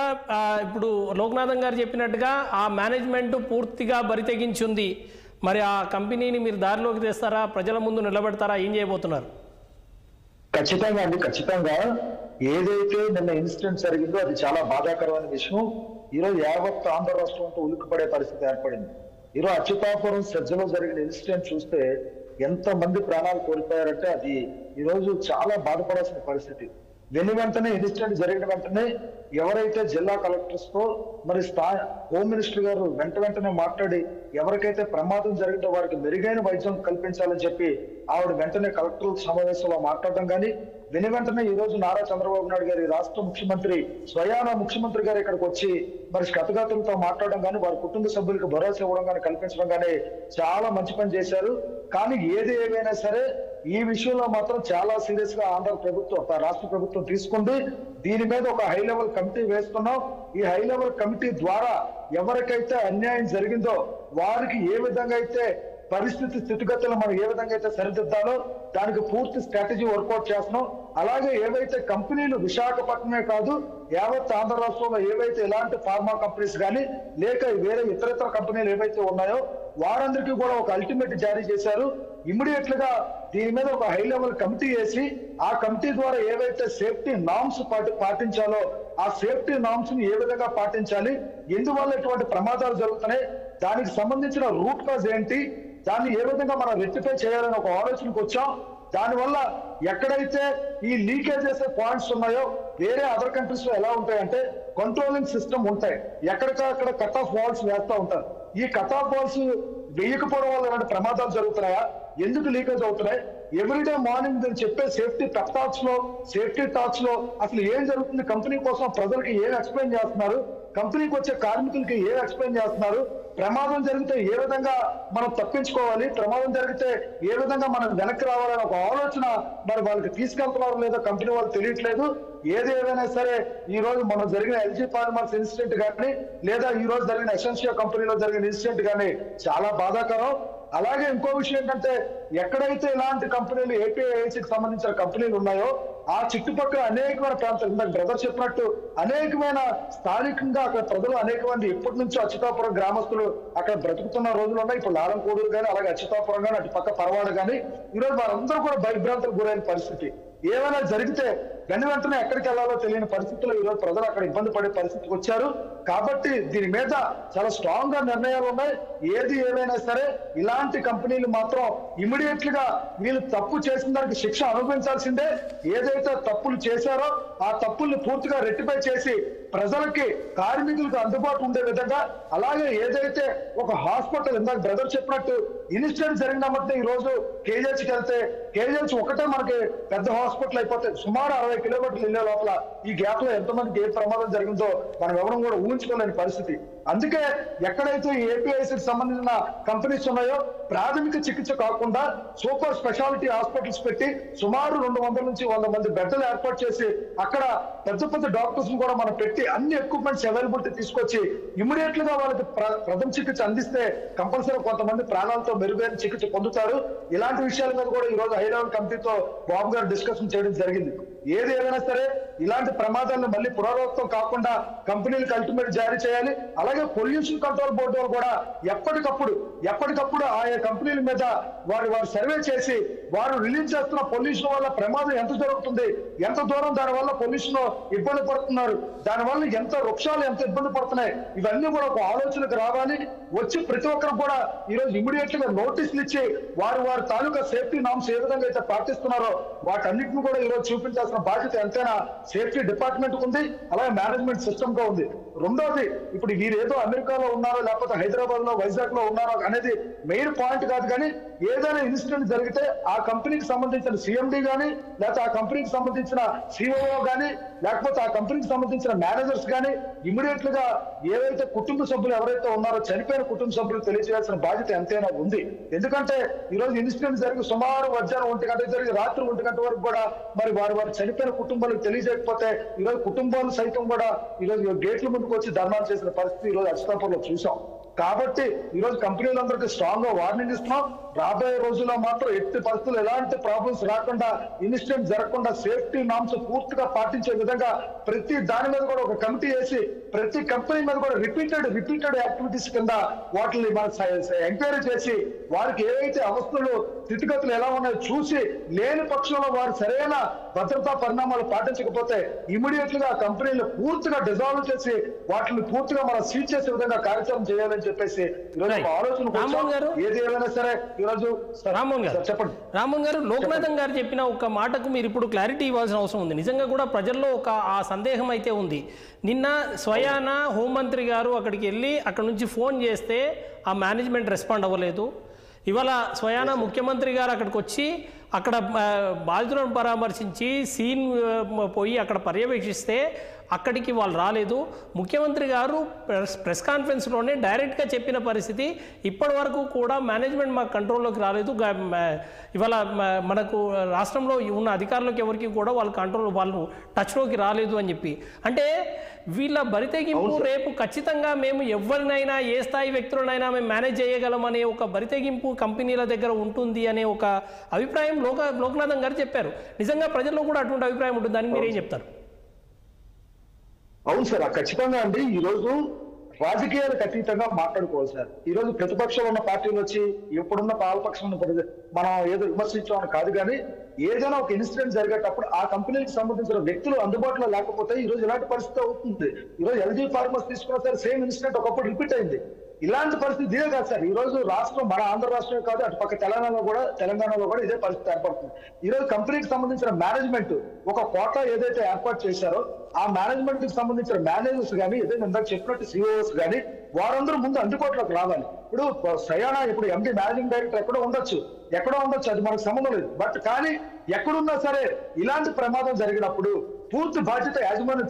ఇప్పుడు లోక్నాథన్ గారు చెప్పినట్టుగా ఆ మేనేజ్మెంట్ పూర్తిగా బరితెగించింది. మరి ఆ కంపెనీని మీరు దారిలోకి తెస్తారా, ప్రజల ముందు నిలబెడతారా, ఏం చేయబోతున్నారు? ఖచ్చితంగా అండి, ఖచ్చితంగా. ఏదైతే నిన్న ఇన్సిడెంట్ జరిగిందో అది చాలా బాధాకరమైన విషయం. ఈరోజు యావత్ ఆంధ్ర రాష్ట్రంతో ఉలిక్కిపడే పరిస్థితి ఏర్పడింది. ఈరోజు అచ్యుతాపురం సజ్జలో జరిగిన ఇన్సిడెంట్ చూస్తే ఎంతమంది ప్రాణాలు కోల్పోయారంటే అది ఈరోజు చాలా బాధపడాల్సిన పరిస్థితి. వెంటనే ఇన్సిడెంట్ జరిగిన వెంటనే ఎవరైతే జిల్లా కలెక్టర్స్ తో మరి హోమ్ మినిస్టర్ గారు వెంటనే మాట్లాడి ఎవరికైతే ప్రమాదం జరిగిందో వారికి మెరుగైన వైద్యం కల్పించాలని చెప్పి ఆవిడ వెంటనే కలెక్టర్ సమావేశంలో మాట్లాడడం కానీ వెను వెంటనే ఈ రోజు నారా చంద్రబాబు నాయుడు గారి రాష్ట్ర ముఖ్యమంత్రి స్వయాన ముఖ్యమంత్రి గారు ఇక్కడికి వచ్చి మరి క్షతగాతులతో మాట్లాడడం కానీ వారి కుటుంబ సభ్యులకు భరోసా ఇవ్వడం కానీ కల్పించడం కానీ చాలా మంచి పని చేశారు. కానీ ఏది ఏమైనా సరే ఈ విషయంలో మాత్రం చాలా సీరియస్ గా ఆంధ్ర ప్రభుత్వం రాష్ట్ర ప్రభుత్వం తీసుకుంది. దీని మీద ఒక హై లెవెల్ కమిటీ వేస్తున్నాం. ఈ హై లెవెల్ కమిటీ ద్వారా ఎవరికైతే అన్యాయం జరిగిందో వారికి ఏ విధంగా అయితే పరిస్థితి స్థితిగతులు మనం ఏ విధంగా అయితే సరిదిద్దాలో దానికి పూర్తి స్ట్రాటజీ వర్కౌట్ చేస్తున్నాం. అలాగే ఏవైతే కంపెనీలు విశాఖపట్నమే కాదు యావత్ ఆంధ్ర రాష్ట్రంలో ఏవైతే ఎలాంటి ఫార్మా కంపెనీస్ కానీ లేక వేరే ఇతర కంపెనీలు ఏవైతే ఉన్నాయో వారందరికీ కూడా ఒక అల్టిమేట్ జారీ చేశారు. ఇమ్మీడియట్ గా దీని మీద ఒక హై లెవెల్ కమిటీ వేసి ఆ కమిటీ ద్వారా ఏవైతే సేఫ్టీ నార్మ్స్ పాటించాలో ఆ సేఫ్టీ నార్మ్స్ ని ఏ విధంగా పాటించాలి, ఎందువల్ల ఇటువంటి ప్రమాదాలు జరుగుతున్నాయి, దానికి సంబంధించిన రూట్ కాజ్ ఏంటి, దాన్ని ఏ విధంగా మనం రెక్టిఫై చేయాలని ఒక ఆలోచనకు వచ్చాం. దానివల్ల ఎక్కడైతే ఈ లీకేజెస్ పాయింట్స్ ఉన్నాయో వేరే అదర్ కంట్రీస్ లో ఎలా ఉంటాయంటే కంట్రోలింగ్ సిస్టమ్ ఉంటాయి, ఎక్కడికక్కడ కట్ ఆఫ్ వాల్స్ వేస్తూ ఉంటారు. ఈ కట్ ఆఫ్ వాల్స్ వేయకపోవడం వల్ల ఇలాంటి ప్రమాదాలు జరుగుతున్నాయా, ఎందుకు లీకేజ్ అవుతున్నాయి, ఎవ్రీడే మార్నింగ్ నేను చెప్పే సేఫ్టీ టాక్స్ లో అసలు ఏం జరుగుతుంది, కంపెనీ కోసం ప్రజలకి ఏం ఎక్స్ప్లెయిన్ చేస్తున్నారు, కంపెనీకి వచ్చే కార్మికులకి ఏం ఎక్స్ప్లెయిన్ చేస్తున్నారు, ప్రమాదం జరిగితే ఏ విధంగా మనం తప్పించుకోవాలి, ప్రమాదం జరిగితే ఏ విధంగా మనం వెనక్కి రావాలని ఒక ఆలోచన మరి వాళ్ళకి తీసుకెళ్తున్నారు లేదో కంపెనీ వాళ్ళు తెలియట్లేదు. ఏది ఏదైనా సరే ఈ రోజు మనం జరిగిన ఎల్జీ ఫార్మర్స్ ఇన్సిడెంట్ కానీ లేదా ఈ రోజు జరిగిన ఎసెన్షియా కంపెనీలో జరిగిన ఇన్సిడెంట్ కానీ చాలా బాధాకరం. అలాగే ఇంకో విషయం ఏంటంటే ఎక్కడైతే ఇలాంటి కంపెనీలు ఏపీఐఐసికి సంబంధించిన కంపెనీలు ఉన్నాయో ఆ చుట్టుపక్కల అనేకమైన ప్రాంతాలు ఇందాక బ్రదర్ చెప్పినట్టు అనేకమైన స్థానికంగా అక్కడ ప్రజలు అనేక మంది ఎప్పటి నుంచో అచ్యుతాపురం గ్రామస్తులు అక్కడ బ్రతుకుతున్న రోజులు ఉన్నాయి. ఇప్పుడు లాలంకోడూరు కానీ అలాగే అచ్యుతాపురం కానీ అటు పక్క పరవాడ కానీ ఈరోజు వారందరూ కూడా భయభ్రాంతులకు గురైన పరిస్థితి. ఏమైనా జరిగితే వెంటనే ఎక్కడికి వెళ్లాలో తెలియని పరిస్థితుల్లో ఈరోజు ప్రజలు అక్కడ ఇబ్బంది పడే పరిస్థితికి వచ్చారు. కాబట్టి దీని మీద చాలా స్ట్రాంగ్ గా నిర్ణయాలు ఉన్నాయి. ఏది ఏమైనా సరే ఇలాంటి కంపెనీలు మాత్రం ఇమీడియట్ గా వీళ్ళు తప్పు చేసిన దానికి శిక్ష అనుభవించాల్సిందే. ఏదైతే తప్పులు చేశారో ఆ తప్పుల్ని పూర్తిగా రెక్టిఫై చేసి ప్రజలకి కార్మికులకు అందుబాటు ఉండే విధంగా, అలాగే ఏదైతే ఒక హాస్పిటల్ ఇందాక బ్రదర్ చెప్పినట్టు ఇన్సిడెంట్ జరిగినప్పుడు ఈ రోజు కేజీహెచ్కి వెళ్తే కేజీహెచ్ ఒకటే మనకి పెద్ద హాస్పిటల్ అయిపోతే సుమారు 60 కిలోమీటర్లు వెళ్ళే లోపల ఈ గ్యాప్ లో ఎంతమందికి ఏ ప్రమాదం జరిగిందో మనం ఎవరం కూడా ఊహించుకోలేని పరిస్థితి. అందుకే ఎక్కడైతే ఏపీఐసికి సంబంధించిన కంపెనీస్ ఉన్నాయో ప్రాథమిక చికిత్స కాకుండా సూపర్ స్పెషాలిటీ హాస్పిటల్స్ పెట్టి సుమారు 200 నుంచి 100 మంది బెడ్లు ఏర్పాటు చేసి అక్కడ పెద్ద డాక్టర్స్ కూడా మనం పెట్టి అన్ని ఎక్విప్మెంట్స్ అవైలబిలిటీ తీసుకొచ్చి ఇమీడియట్ గా వాళ్ళకి ప్రథమ చికిత్స అందిస్తే కంపల్సరీ కొంతమంది ప్రాణాలతో మెరుగైన చికిత్స పొందుతారు. ఇలాంటి విషయాల మీద కూడా ఈ రోజు హై లెవెల్ కమిటీతో బాబు గారు డిస్కషన్ చేయడం జరిగింది. ఏది ఏదైనా సరే ఇలాంటి ప్రమాదాలను మళ్ళీ పునరావృతం కాకుండా కంపెనీలకు అల్టిమేట్ జారీ చేయాలి. అలాగే పొల్యూషన్ కంట్రోల్ బోర్డు వాళ్ళు కూడా ఎప్పటికప్పుడు ఆయా కంపెనీల మీద వారు సర్వే చేసి వారు రిలీజ్ చేస్తున్న పొల్యూషన్ వల్ల ప్రమాదం ఎంత జరుగుతుంది, ఎంత దూరం దాని వల్ల పొల్యూషన్ ఇబ్బంది పడుతున్నారు, దానివల్ల ఎంత వృక్షాలు ఎంత ఇబ్బంది పడుతున్నాయి, ఇవన్నీ కూడా ఒక ఆలోచనకు రావాలి. వచ్చి ప్రతి ఒక్కరు కూడా ఈరోజు ఇమీడియట్ గా నోటీసులు ఇచ్చి వారి తాలూకా సేఫ్టీ నామ్స్ ఏ విధంగా అయితే పాటిస్తున్నారో వాటన్నిటిని కూడా ఈరోజు చూపించాల్సిన బాధ్యత ఎంతైనా సేఫ్టీ డిపార్ట్మెంట్ ఉంది, అలాగే మేనేజ్మెంట్ సిస్టమ్ గా ఉంది. రెండోది ఇప్పుడు వీరు ఏదో అమెరికాలో ఉన్నారో లేకపోతే హైదరాబాద్ లో వైజాగ్ లో ఉన్నారో అనేది మెయిన్ పాయింట్ కాదు. కానీ ఏదైనా ఇన్సిడెంట్ జరిగితే ఆ కంపెనీకి సంబంధించిన సిఎండి కానీ లేకపోతే ఆ కంపెనీకి సంబంధించిన సిఓఓ కానీ లేకపోతే ఆ కంపెనీకి సంబంధించిన మేనేజర్స్ కానీ ఇమీడియట్ గా ఏవైతే కుటుంబ సభ్యులు ఎవరైతే ఉన్నారో చనిపోయిన కుటుంబ సభ్యులు తెలియజేయాల్సిన బాధ్యత ఎంతైనా ఉంది. ఎందుకంటే ఈ రోజు ఇన్సిడెంట్ జరిగి సుమారు మధ్యాహ్నం 1 గంట జరిగి రాత్రి 1 గంట వరకు కూడా మరి వారు చనిపోయిన కుటుంబాలకు తెలియజేయకపోతే ఈరోజు కుటుంబాలు సైతం కూడా ఈరోజు గేట్ల ముందుకు వచ్చి ధర్నాలు చేసిన పరిస్థితి ఈరోజు అచ్యుతాపురంలో చూసాం. కాబట్టి ఈరోజు కంపెనీలందరికీ స్ట్రాంగ్ గా వార్నింగ్ ఇస్తున్నాం. రాబోయే రోజుల్లో మాత్రం ఎట్టి పరిస్థితులు ఎలాంటి ప్రాబ్లమ్స్ రాకుండా ఇన్సిడెంట్ జరగకుండా సేఫ్టీ నామ్స్ పూర్తిగా పాటించే విధంగా ప్రతి దాని మీద కూడా ఒక కమిటీ వేసి ప్రతి కంపెనీ మీద కూడా రిపీటెడ్ యాక్టివిటీస్ కింద వాటిని మన ఎంక్వైరీ చేసి వారికి ఏవైతే అవస్థలు స్థితిగతులు ఎలా ఉన్నాయో చూసి లేని పక్షంలో వారు సరైన భద్రతా పరిణామాలు పాటించకపోతే ఇమీడియట్ గా కంపెనీలు పూర్తిగా డిజాల్వ్ చేసి వాటిని పూర్తిగా మనం సీజ్ చేసే విధంగా కార్యక్రమం చేయాలని చెప్పేసి ఈరోజు ఆలోచన. ఏది ఏమైనా సరే ఈరోజు చెప్పండి రామ్మోహన్ గారు, లోక్నాథన్ గారు చెప్పిన ఒక మాటకు మీరు ఇప్పుడు క్లారిటీ ఇవ్వాల్సిన అవసరం ఉంది. నిజంగా కూడా ప్రజల్లో ఒక ఆ సందేహం అయితే ఉంది. నిన్న స్వయాన హోంమంత్రి గారు అక్కడికి వెళ్ళి అక్కడ నుంచి ఫోన్ చేస్తే ఆ మేనేజ్మెంట్ రెస్పాండ్ అవ్వలేదు. ఇవాళ స్వయాన ముఖ్యమంత్రి గారు అక్కడికి వచ్చి అక్కడ బాధితులను పరామర్శించి సీన్ పోయి అక్కడ పర్యవేక్షిస్తే అక్కడికి వాళ్ళు రాలేదు. ముఖ్యమంత్రి గారు ప్రెస్ కాన్ఫరెన్స్లోనే డైరెక్ట్గా చెప్పిన పరిస్థితి, ఇప్పటి వరకు కూడా మేనేజ్మెంట్ మా కంట్రోల్లోకి రాలేదు, ఇవాళ మనకు రాష్ట్రంలో ఉన్న అధికారులకు ఎవరికి కూడా వాళ్ళు టచ్లోకి రాలేదు అని చెప్పి. అంటే వీళ్ళ బరితెగింపు రేపు ఖచ్చితంగా మేము ఎవరినైనా ఏ స్థాయి వ్యక్తులనైనా మేము మేనేజ్ చేయగలమనే ఒక బరితెగింపు కంపెనీల దగ్గర ఉంటుంది అనే ఒక అభిప్రాయం లోకనాథన్ గారు చెప్పారు. నిజంగా ప్రజల్లో కూడా అటువంటి అభిప్రాయం ఉంటుంది, దానికి మీరేం చెప్తారు? అవును సార్, ఖచ్చితంగా అండి. ఈ రోజు రాజకీయాలకు అతీతంగా మాట్లాడుకోవాలి సార్. ఈ రోజు ప్రతిపక్షంలో ఉన్న పార్టీలు వచ్చి ఎప్పుడున్న పాలపక్షం మనం ఏదో విమర్శించామని కాదు, కానీ ఏదైనా ఒక ఇన్సిడెంట్ జరిగేటప్పుడు ఆ కంపెనీకి సంబంధించిన వ్యక్తులు అందుబాటులో లేకపోతే ఈ రోజు ఇలాంటి పరిస్థితి అవుతుంది. ఈ రోజు ఎల్జీ ఫార్మర్స్ తీసుకున్న సార్ సేమ్ ఇన్సిడెంట్ ఒకప్పుడు రిపీట్ అయింది. ఇలాంటి పరిస్థితి ఇదే కాదు సార్. ఈ రోజు రాష్ట్రం మన ఆంధ్ర రాష్ట్రమే కాదు, అటు పక్క తెలంగాణలో కూడా ఇదే పరిస్థితి ఏర్పడుతుంది. ఈ రోజు కంపెనీకి సంబంధించిన మేనేజ్మెంట్ ఒక కోటా ఏదైతే ఏర్పాటు చేశారో ఆ మేనేజ్మెంట్ కి సంబంధించిన మేనేజర్స్ కానీ ఏదైతే ఇందాక చెప్పినట్టు సిఓస్ కానీ వారందరూ ముందు అందుబాటులోకి రావాలి. ఇప్పుడు సయానా ఇప్పుడు ఎండి మేనేజింగ్ డైరెక్టర్ ఎక్కడో ఉండొచ్చు, అది మనకు సంబంధం లేదు. బట్ కానీ ఎక్కడున్నా సరే ఇలాంటి ప్రమాదం జరిగినప్పుడు పూర్తి బాధ్యత యాజమాన్యం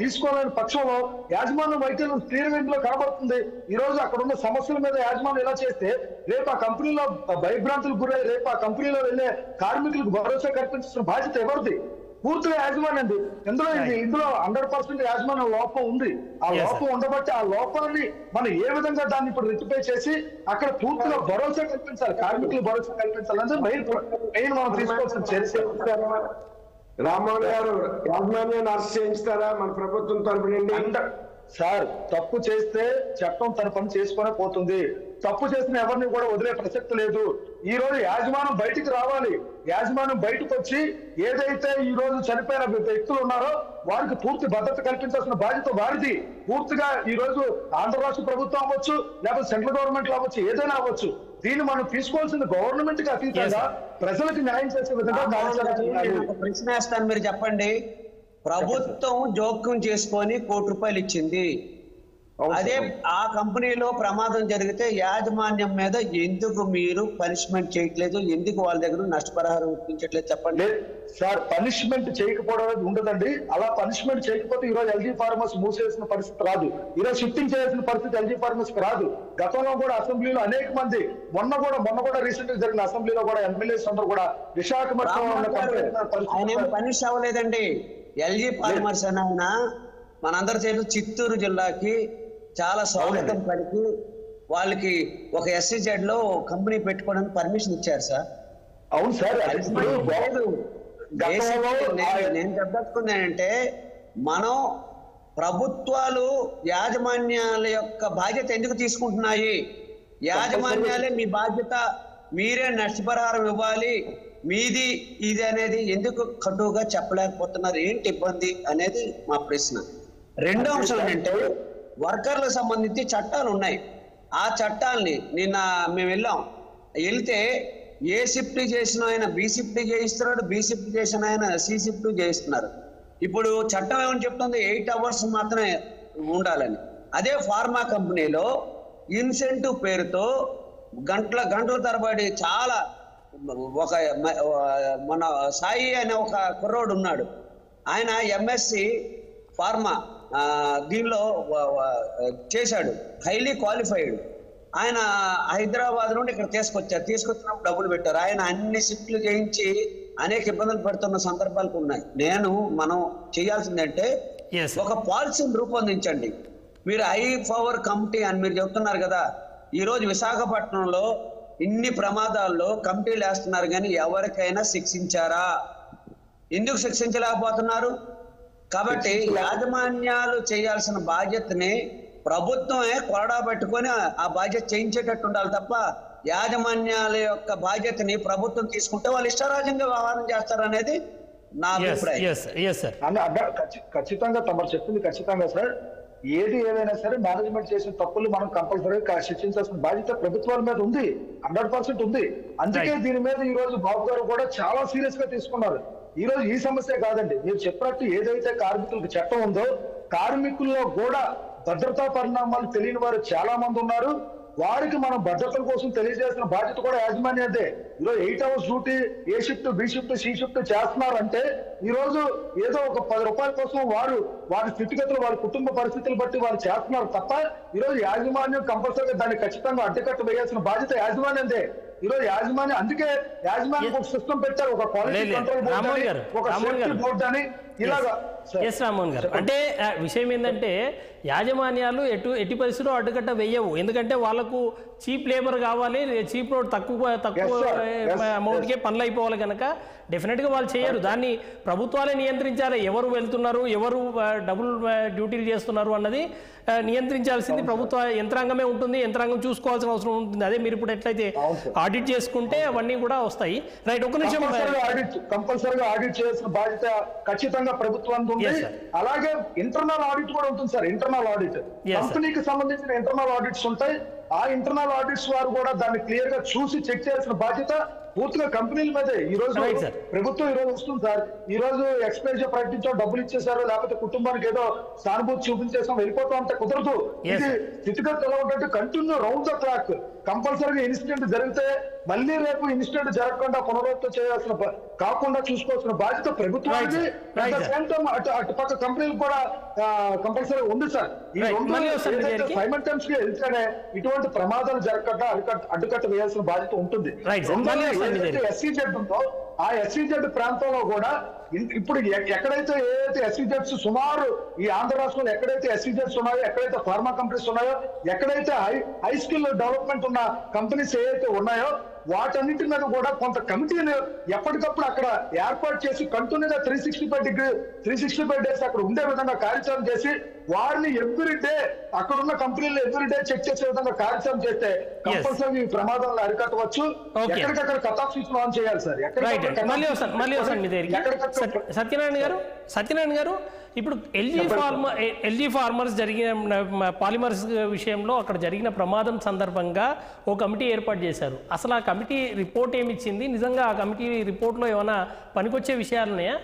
తీసుకోవాలని పక్షంలో యాజమాన్యం వైద్యులు క్లియర్ లో కనబడుతుంది. ఈ రోజు అక్కడ ఉన్న సమస్యల మీద యాజమాన్యం ఎలా చేస్తే రేపు ఆ కంపెనీలో భయభ్రాంతులకు గురై రేపు ఆ కంపెనీలో వెళ్లే కార్మికులకు భరోసా కల్పించిన బాధ్యత ఎవరిది? పూర్తిగా యాజమాన్యం. ఇందులో 100% యాజమాన్యం లోపం ఉంది. ఆ లోపం ఉండబట్టి ఆ లోపాన్ని మనం ఏ విధంగా దాన్ని ఇప్పుడు రెక్టిఫై చేసి అక్కడ పూర్తిగా భరోసా కల్పించాలి, కార్మికులు భరోసా కల్పించాలంటే మెయిన్ మనం తీసుకోవాల్సిన చర్య. రామ్మోహన్ గారు, యాజమాన్యాన్ని అరెస్ట్ చేయిస్తారా మన ప్రభుత్వం తరపు నుండి? సార్, తప్పు చేస్తే చట్టం తన పని చేసుకునే పోతుంది. తప్పు చేసిన ఎవరిని కూడా వదిలే ప్రసక్తి లేదు. ఈ రోజు యాజమాన్యం బయటికి రావాలి. యాజమాన్యం బయటకు వచ్చి ఏదైతే ఈ రోజు చనిపోయిన వ్యక్తులు ఉన్నారో వారికి పూర్తి భద్రత కల్పించాల్సిన బాధ్యత వారిది. పూర్తిగా ఈ రోజు ఆంధ్ర రాష్ట్ర ప్రభుత్వం అవ్వచ్చు, లేకపోతే సెంట్రల్ గవర్నమెంట్ లో అవ్వచ్చు, ఏదైనా అవ్వచ్చు, దీన్ని మనం తీసుకోవాల్సింది గవర్నమెంట్ కి అతీతంగా ప్రజలకు న్యాయం చేసే విధంగా ప్రశ్న వేస్తాను, మీరు చెప్పండి. ప్రభుత్వం జోక్యం చేసుకొని ₹1 కోటి ఇచ్చింది. అదే ఆ కంపెనీలో ప్రమాదం జరిగితే యాజమాన్యం మీద ఎందుకు మీరు పనిష్మెంట్ చేయట్లేదు? ఎందుకు వాళ్ళ దగ్గర నష్టపరిహారం ఇప్పించట్లేదు? చెప్పండి సార్. పనిష్మెంట్ చేయకపోవడం అనేది ఉండదండి. అలా పనిష్మెంట్ చేయకపోతే ఈ రోజు ఎల్జీ ఫార్మర్స్ మూసేసిన పరిస్థితి రాదు. ఈ రోజు షిఫ్టింగ్ చేయాల్సిన పరిస్థితి ఎల్జీ ఫార్మర్స్ కి రాదు. గతంలో కూడా అసెంబ్లీలో అనేక మంది మొన్న కూడా రీసెంట్ గా జరిగిన అసెంబ్లీలో కూడా ఎమ్మెల్యేస్ అందరూ కూడా విశాఖపట్నం పనిష్ అవ్వలేదండి. ఎల్జీ ఫార్మర్స్ అని ఆయన మనందరి చేతి చిత్తూరు జిల్లాకి చాలా స్వాగతం పలికి వాళ్ళకి ఒక SEZ లో కంపెనీ పెట్టుకోవడానికి పర్మిషన్ ఇచ్చారు సార్. అవును సార్. నేను చెప్పదలుచుకుందేంటంటే మనం ప్రభుత్వాలు యాజమాన్యాల యొక్క బాధ్యత ఎందుకు తీసుకుంటున్నాయి? యాజమాన్యాలే మీ బాధ్యత, మీరే నష్టపరిహారం ఇవ్వాలి, మీది ఇది అనేది ఎందుకు కటువుగా చెప్పలేకపోతున్నారు? ఏంటి ఇబ్బంది అనేది మా ప్రశ్న. రెండో అంశం ఏంటంటే వర్కర్లకు సంబంధించి చట్టాలు ఉన్నాయి. ఆ చట్టాలని నిన్న మేము వెళ్తే ఏ షిఫ్ట్ చేసిన ఆయన B షిఫ్ట్ చేయిస్తున్నాడు, B షిఫ్ట్ చేసిన ఆయన C షిఫ్ట్ చేయిస్తున్నారు. ఇప్పుడు చట్టం ఏమని చెప్తుంది? 8 hours మాత్రమే ఉండాలని. అదే ఫార్మా కంపెనీలో ఇన్సెంటివ్ పేరుతో గంటల తరబడి చాలా మన సాయి అనే ఒక కుర్రోడు ఉన్నాడు. ఆయన MSc ఫార్మా దీనిలో చేశాడు, హైలీ క్వాలిఫైడ్. ఆయన హైదరాబాద్ నుండి ఇక్కడ తీసుకొచ్చినప్పుడు డబ్బులు పెట్టారు. ఆయన అన్ని షిఫ్ట్లు చేయించి అనేక ఇబ్బందులు పెడుతున్న సందర్భాలు ఉన్నాయి. మనం చేయాల్సిందంటే ఒక పాలసీని రూపొందించండి. మీరు హై పవర్ కమిటీ అని మీరు చెప్తున్నారు కదా, ఈ రోజు విశాఖపట్నంలో ఇన్ని ప్రమాదాల్లో కమిటీలు వేస్తున్నారు, కానీ ఎవరికైనా శిక్షించారా? ఎందుకు శిక్షించలేకపోతున్నారు? కాబట్టి యాజమాన్యాలు చేయాల్సిన బాధ్యతని ప్రభుత్వమే కొరడా పెట్టుకొని ఆ బాధ్యత చేయించేటట్టు ఉండాలి తప్ప యాజమాన్యాల యొక్క బాధ్యతని ప్రభుత్వం తీసుకుంటే వాళ్ళు ఇష్టరాజ్యంగా వ్యవహారం చేస్తారనేది నా అభిప్రాయం. ఖచ్చితంగా తమరు చెప్పింది ఖచ్చితంగా సార్. ఏది ఏదైనా సరే మేనేజ్మెంట్ చేసిన తప్పులు మనం కంపల్సరీగా శిక్షించాల్సిన బాధ్యత ప్రభుత్వాల మీద ఉంది, 100% ఉంది. అందుకే దీని మీద ఈ రోజు బాబు గారు కూడా చాలా సీరియస్ గా తీసుకున్నారు. ఈ రోజు ఈ సమస్య కాదండి, మీరు చెప్పినట్టు ఏదైతే కార్మికులకు చట్టం ఉందో కార్మికుల్లో కూడా భద్రతా పరిణామాలు తెలియని వారు చాలా మంది ఉన్నారు. వారికి మనం భద్రతల కోసం తెలియజేసిన బాధ్యత కూడా యాజమాన్యదే. ఈరోజు 8 hours duty, A shift, B shift, C shift చేస్తున్నారంటే ఈ రోజు ఏదో ఒక 10 రూపాయల కోసం వారి స్థితిగతులు, వారి కుటుంబ పరిస్థితులు బట్టి వారు చేస్తున్నారు తప్ప ఈ రోజు యాజమాన్యం కంపల్సరీగా దాన్ని ఖచ్చితంగా అడ్డుకట్ట వేయాల్సిన బాధ్యత యాజమాన్యందే. ఈ రోజు యాజమాన్యం, అందుకే యాజమాన్యం ఒక సిస్టమ్ పెట్టారు, ఒక క్వాలిటీ కంట్రోల్ బోర్డు, ఒక సేఫ్టీ బోర్డు అని ఇలాగా. ఎస్ రామ్మోహన్ గారు, అంటే విషయం ఏంటంటే యాజమాన్యాలు ఎట్టి పరిస్థితుల్లో అడ్డుకట్ట వేయవు. ఎందుకంటే వాళ్ళకు చీప్ లేబర్ కావాలి, చీప్ రోడ్ తక్కువ అమౌంట్కే పనులు అయిపోవాలి కనుక డెఫినెట్గా వాళ్ళు చేయరు. దాన్ని ప్రభుత్వాలే నియంత్రించాలి. ఎవరు వెళ్తున్నారు, ఎవరు డబుల్ డ్యూటీలు చేస్తున్నారు అన్నది నియంత్రించాల్సింది ప్రభుత్వ యంత్రాంగమే ఉంటుంది. యంత్రాంగం చూసుకోవాల్సిన అవసరం ఉంటుంది. అదే మీరు ఇప్పుడు ఎట్లయితే ఆడిట్ చేసుకుంటే అవన్నీ కూడా వస్తాయి. రైట్, ఒక నిమిషం. కంపల్సరీగా ఆడిట్ చేయాల్సిన బాధ్యత ఖచ్చితంగా ప్రభుత్వానికి ఉంది. అలాగే ఇంటర్నల్ ఆడిట్ కూడా ఉంటుంది సార్. ఇంటర్నల్ ఆడిట్ కంపెనీకి సంబంధించిన ఇంటర్నల్ ఆడిట్స్ ఉంటాయి. ఆ ఇంటర్నల్ ఆడిట్స్ వారు కూడా దాన్ని క్లియర్ గా చూసి చెక్ చేయాల్సిన బాధ్యత పూర్తిగా కంపెనీల మీదే. ఈ రోజు ప్రభుత్వం ఈ రోజు వస్తుంది సార్, ఈ రోజు ఎక్స్పైర్ ప్రకటించాం, డబ్బులు ఇచ్చేసారు, లేకపోతే కుటుంబానికి ఏదో సానుభూతి చూపించేసాం, వెళ్ళిపోతాం అంటే కుదరదు. ఇది స్థితిగతి ఎలా ఉంటే కంటిన్యూ రౌండ్ ద క్లాక్ కంపల్సరీగా ఇన్సిడెంట్ జరిగితే మళ్ళీ రేపు ఇన్సిడెంట్ జరగకుండా పునరుద్ధరణ చేయాల్సిన కాకుండా చూసుకోవాల్సిన బాధ్యత ప్రభుత్వానికి, అటుపక్క కంపెనీలకు కూడా కంపల్సరీ ఉంది సార్. ఈ రెండు సైమల్టేనియస్ గా వెళ్తేనే ఇటువంటి ప్రమాదాలు జరగకుండా అడ్డుకట్ట వేయాల్సిన బాధ్యత ఉంటుంది. ఎస్సీజెడ్ ఉందో ఆ ఎస్సీజెడ్ ప్రాంతంలో కూడా ఇప్పుడు ఎక్కడైతే ఏదైతే ఎస్సీజెడ్స్ సుమారు ఈ ఆంధ్ర రాష్ట్రంలో ఎక్కడైతే ఎస్సీజెడ్స్ ఉన్నాయో, ఎక్కడైతే ఫార్మా కంపెనీస్ ఉన్నాయో, ఎక్కడైతే హై స్కిల్ డెవలప్మెంట్ ఉన్న కంపెనీస్ ఏవైతే ఉన్నాయో వాటన్నిటి మీద కూడా కొంత కమిటీని ఎప్పటికప్పుడు అక్కడ ఏర్పాటు చేసి కంటిన్యూగా 365 డేస్ అక్కడ ఉండే విధంగా కార్యాచరణ చేసి వారిని ఎవ్రీ డే అక్కడ ఉన్న కంపెనీలు ఎవ్రీ డే చెక్ చేసే విధంగా కార్యాచరణ చేస్తే కంపల్సరీ ఈ ప్రమాదాలను అరికట్టవచ్చు. ఎక్కడికక్కడ కటాఫ్ స్విచ్ ఆన్ చేయాలి సార్. సత్యనారాయణ గారు, ఇప్పుడు ఎల్జీ ఫార్మర్స్ జరిగిన పాలిమర్స్ విషయంలో అక్కడ జరిగిన ప్రమాదం సందర్భంగా ఓ కమిటీ ఏర్పాటు చేశారు. అసలు ఆ కమిటీ రిపోర్ట్ ఏమి ఇచ్చింది? నిజంగా ఆ కమిటీ రిపోర్ట్లో ఏమైనా పనికొచ్చే విషయాలున్నాయా?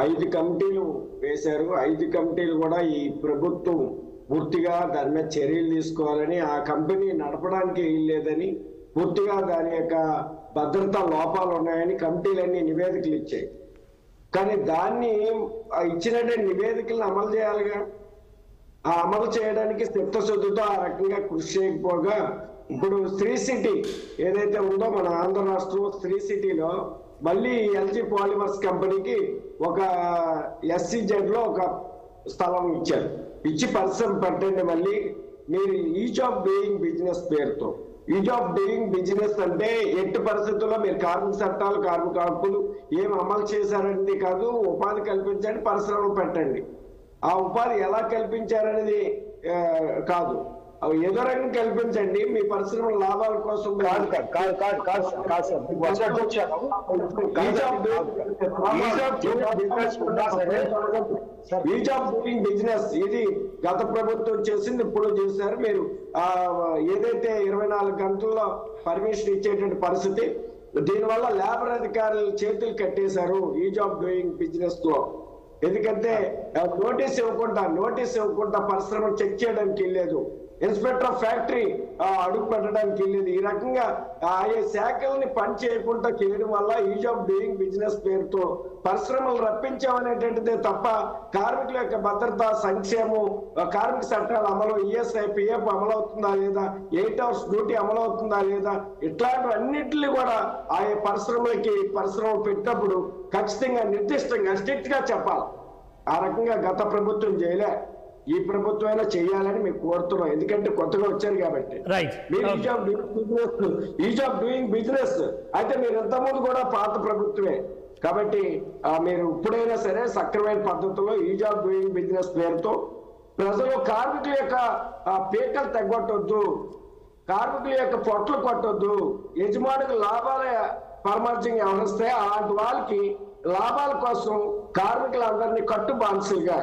5 కమిటీలు వేశారు. 5 కమిటీలు కూడా ఈ ప్రభుత్వం పూర్తిగా దాని మీద చర్యలు తీసుకోవాలని, ఆ కంపెనీ నడపడానికి వీల్లేదని, పూర్తిగా దాని యొక్క భద్రతా లోపాలు ఉన్నాయని కమిటీలన్నీ నివేదికలు ఇచ్చాయి. కానీ దాన్ని ఇచ్చినట్టే నివేదికలను అమలు చేయాలిగా. ఆ అమలు చేయడానికి చిత్తశుద్ధితో ఆ రకంగా కృషి చేయకపోగా ఇప్పుడు శ్రీ సిటీ ఏదైతే ఉందో మన ఆంధ్ర రాష్ట్రంలో శ్రీ సిటీలో మళ్ళీ ఎల్జీ పాలిమర్స్ కంపెనీకి ఒక ఎస్సీజెడ్ లో ఒక స్థలం ఇచ్చారు. ఇచ్చి పరిశ్రమ పెట్టండి మళ్ళీ మీరు ఈజ్ ఆఫ్ డూయింగ్ బిజినెస్ పేరుతో. ఈజ్ ఆఫ్ డూయింగ్ బిజినెస్ అంటే ఎట్టి పరిస్థితుల్లో మీరు కార్మిక చట్టాలు, కార్మిక హక్కులు ఏం అమలు చేశారనేది కాదు, ఉపాధి కల్పించండి, పరిశ్రమలు పెట్టండి. ఆ ఉపాధి ఎలా కల్పించారనేది కాదు, ఏదో రకంగా కల్పించండి. మీ పరిశ్రమల లాభాల కోసం ఈజ్ ఆఫ్ డూయింగ్ బిజినెస్ ఇది గత ప్రభుత్వం చేసింది, ఇప్పుడు చేశారు. మీరు ఏదైతే 24 గంటల్లో పర్మిషన్ ఇచ్చేటువంటి పరిస్థితి, దీనివల్ల లేబర్ అధికారులు చేతులు కట్టేశారు ఈజ్ ఆఫ్ డూయింగ్ బిజినెస్ లో. ఎందుకంటే నోటీస్ ఇవ్వకుండా పరిశ్రమ చెక్ చేయడానికి వెళ్ళలేదు, ఇన్స్పెక్టర్ ఆఫ్ ఫ్యాక్టరీ అడుగు పెట్టడానికి వెళ్ళేది. ఈ రకంగా ఆయా శాఖల్ని పని చేయకుండా చేయడం వల్ల ఈజ్ ఆఫ్ డూయింగ్ బిజినెస్ పేరుతో పరిశ్రమలు రప్పించామనేటువంటిదే తప్ప కార్మికుల యొక్క భద్రత, సంక్షేమం, కార్మిక చట్టాల అమలు, ఈఎస్ఐ, పిఎఫ్ అమలవుతుందా లేదా, 8 hours డ్యూటీ అమలవుతుందా లేదా, ఇట్లాంటివన్నింటినీ కూడా ఆయా పరిశ్రమలు పెట్టినప్పుడు ఖచ్చితంగా నిర్దిష్టంగా స్ట్రిక్ట్ గా చెప్పాలి. ఆ రకంగా గత ప్రభుత్వం చేయలే, ఈ ప్రభుత్వం అయినా చేయాలని మేము కోరుతున్నాం. ఎందుకంటే కొత్తగా వచ్చారు కాబట్టి. మీరు ఈజ్ ఆఫ్ డూయింగ్ బిజినెస్ అయితే మీరు ఇంతకుముందు కూడా పాత ప్రభుత్వమే కాబట్టి మీరు ఇప్పుడైనా సరే సక్రమైన పద్ధతిలో ఈజ్ ఆఫ్ డూయింగ్ బిజినెస్ పేరుతో ప్రజలు కార్మికుల యొక్క పీకలు తగ్గొట్టొద్దు, కార్మికుల యొక్క పొట్లు కొట్టొద్దు, యజమానికి లాభాల పరమార్జంగా వ్యవహరిస్తే అలాంటి వాళ్ళకి లాభాల కోసం కార్మికులందరినీ కట్టుబాన్సులుగా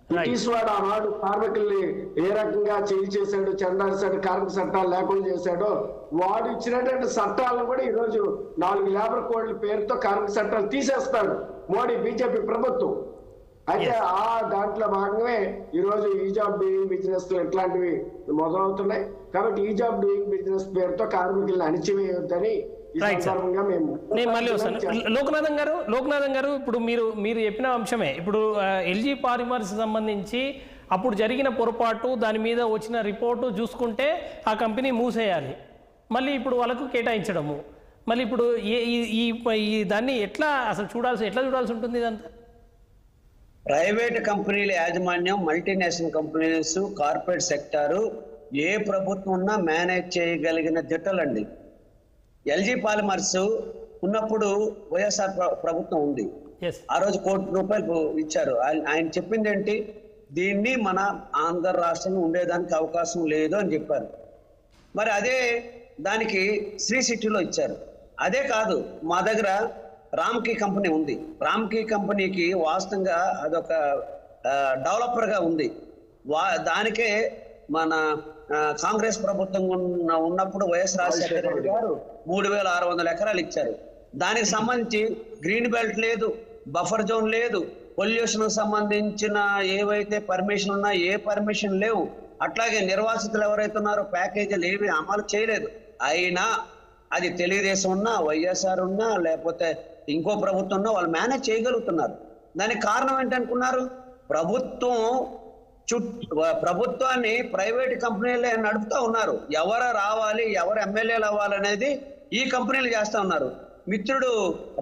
బ్రిటిష్ వాడు ఆనాడు కార్మికుల్ని ఏ రకంగా చేశాడు, చెందాల్సాడు, కార్మిక చట్టాలు లేకుండా చేశాడో వాడు ఇచ్చినటువంటి చట్టాలను కూడా ఈరోజు 4 లేబర్ కోడ్ల పేరుతో కార్మిక చట్టాలు తీసేస్తాడు మోడీ బీజేపీ ప్రభుత్వం. అయితే ఆ దాంట్లో భాగంగా ఈ రోజు ఈజ్ ఆఫ్ డూయింగ్ బిజినెస్ ఇట్లాంటివి మొదలవుతున్నాయి. కాబట్టి ఈజ్ ఆఫ్ డూయింగ్ బిజినెస్ పేరుతో కార్మికులను అణిచివేయొద్దని నేను మళ్ళీ వస్తాను. లోకనాథన్ గారు ఇప్పుడు మీరు చెప్పిన అంశమే. ఇప్పుడు ఎల్జీ పాలిమర్స్ సంబంధించి అప్పుడు జరిగిన పొరపాటు, దాని మీద వచ్చిన రిపోర్టు చూసుకుంటే ఆ కంపెనీ మూసేయాలి, మళ్ళీ ఇప్పుడు వాళ్ళకు కేటాయించడము, మళ్ళీ ఇప్పుడు ఈ దాన్ని ఎట్లా చూడాల్సి ఉంటుంది ఇదంతా? ప్రైవేట్ కంపెనీల యాజమాన్యం, మల్టీనేషనల్ కంపెనీస్, కార్పొరేట్ సెక్టారు ఏ ప్రభుత్వం ఉన్నా మేనేజ్ చేయగలిగిన దిట్టలండి. ఎల్జీ పాలిమర్స్ ఉన్నప్పుడు వైఎస్ఆర్ ప్రభుత్వం ఉంది, ఆ రోజు ₹1 కోటి ఇచ్చారు. ఆయన చెప్పింది ఏంటి, దీన్ని మన ఆంధ్ర రాష్ట్రంలో ఉండేదానికి అవకాశం లేదు అని చెప్పారు. మరి అదే దానికి శ్రీ సిటీలో ఇచ్చారు. అదే కాదు, మా దగ్గర రామ్కీ కంపెనీ ఉంది. రామ్కీ కంపెనీకి వాస్తవంగా అదొక డెవలపర్గా ఉంది. దానికే మన కాంగ్రెస్ ప్రభుత్వం ఉన్నప్పుడు వైఎస్ రాజశేఖర రెడ్డి గారు 3600 ఎకరాలు ఇచ్చారు. దానికి సంబంధించి గ్రీన్ బెల్ట్ లేదు, బఫర్ జోన్ లేదు, పొల్యూషన్ సంబంధించిన ఏవైతే పర్మిషన్ ఉన్నా ఏ పర్మిషన్ లేవు. అట్లాగే నిర్వాసితులు ఎవరైతే ఉన్నారో ప్యాకేజీలు ఏవి అమలు చేయలేదు. అయినా అది తెలుగుదేశం ఉన్నా, వైఎస్ఆర్ ఉన్నా, లేకపోతే ఇంకో ప్రభుత్వం ఉన్నా వాళ్ళు మేనేజ్ చేయగలుగుతున్నారు. దానికి కారణం ఏంటనుకున్నారు, ప్రభుత్వాన్ని ప్రైవేట్ కంపెనీలే నడుపుతూ ఉన్నారు. ఎవరు రావాలి, ఎవరు ఎమ్మెల్యేలు అవ్వాలనేది ఈ కంపెనీలు చేస్తూ ఉన్నారు. మిత్రుడు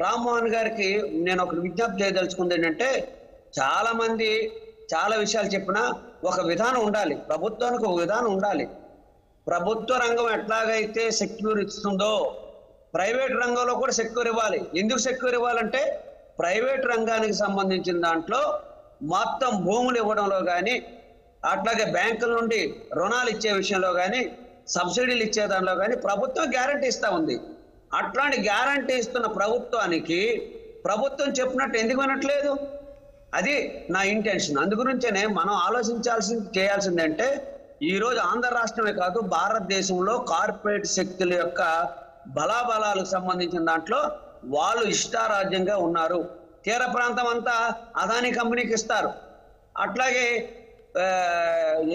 రామ్మోహన్ గారికి నేను ఒక విజ్ఞప్తి చేయదలుచుకుంది ఏంటంటే, చాలా మంది చాలా విషయాలు చెప్పినా ఒక విధానం ఉండాలి, ప్రభుత్వానికి ఒక విధానం ఉండాలి. ప్రభుత్వ రంగం ఎట్లాగైతే సెక్యూర్ ఇస్తుందో ప్రైవేట్ రంగంలో కూడా సెక్యూర్ ఇవ్వాలి. ఎందుకు సెక్యూర్ ఇవ్వాలంటే, ప్రైవేట్ రంగానికి సంబంధించిన దాంట్లో మొత్తం భూములు ఇవ్వడంలో కానీ, అట్లాగే బ్యాంకుల నుండి రుణాలు ఇచ్చే విషయంలో కానీ, సబ్సిడీలు ఇచ్చే దానిలో కానీ ప్రభుత్వం గ్యారంటీ ఇస్తూ ఉంది. అట్లాంటి గ్యారంటీ ఇస్తున్న ప్రభుత్వానికి ప్రభుత్వం చెప్పినట్టు ఎందుకు వినట్లేదు? అది నా ఇంటెన్షన్. అందుగురించేనే మనం చేయాల్సిందంటే, ఈరోజు ఆంధ్ర రాష్ట్రమే కాదు భారతదేశంలో కార్పొరేట్ శక్తుల యొక్క బలాబలాలకు సంబంధించిన దాంట్లో వాళ్ళు ఇష్టారాజ్యంగా ఉన్నారు. తీర ప్రాంతం అంతా అదానీ కంపెనీకి ఇస్తారు, అట్లాగే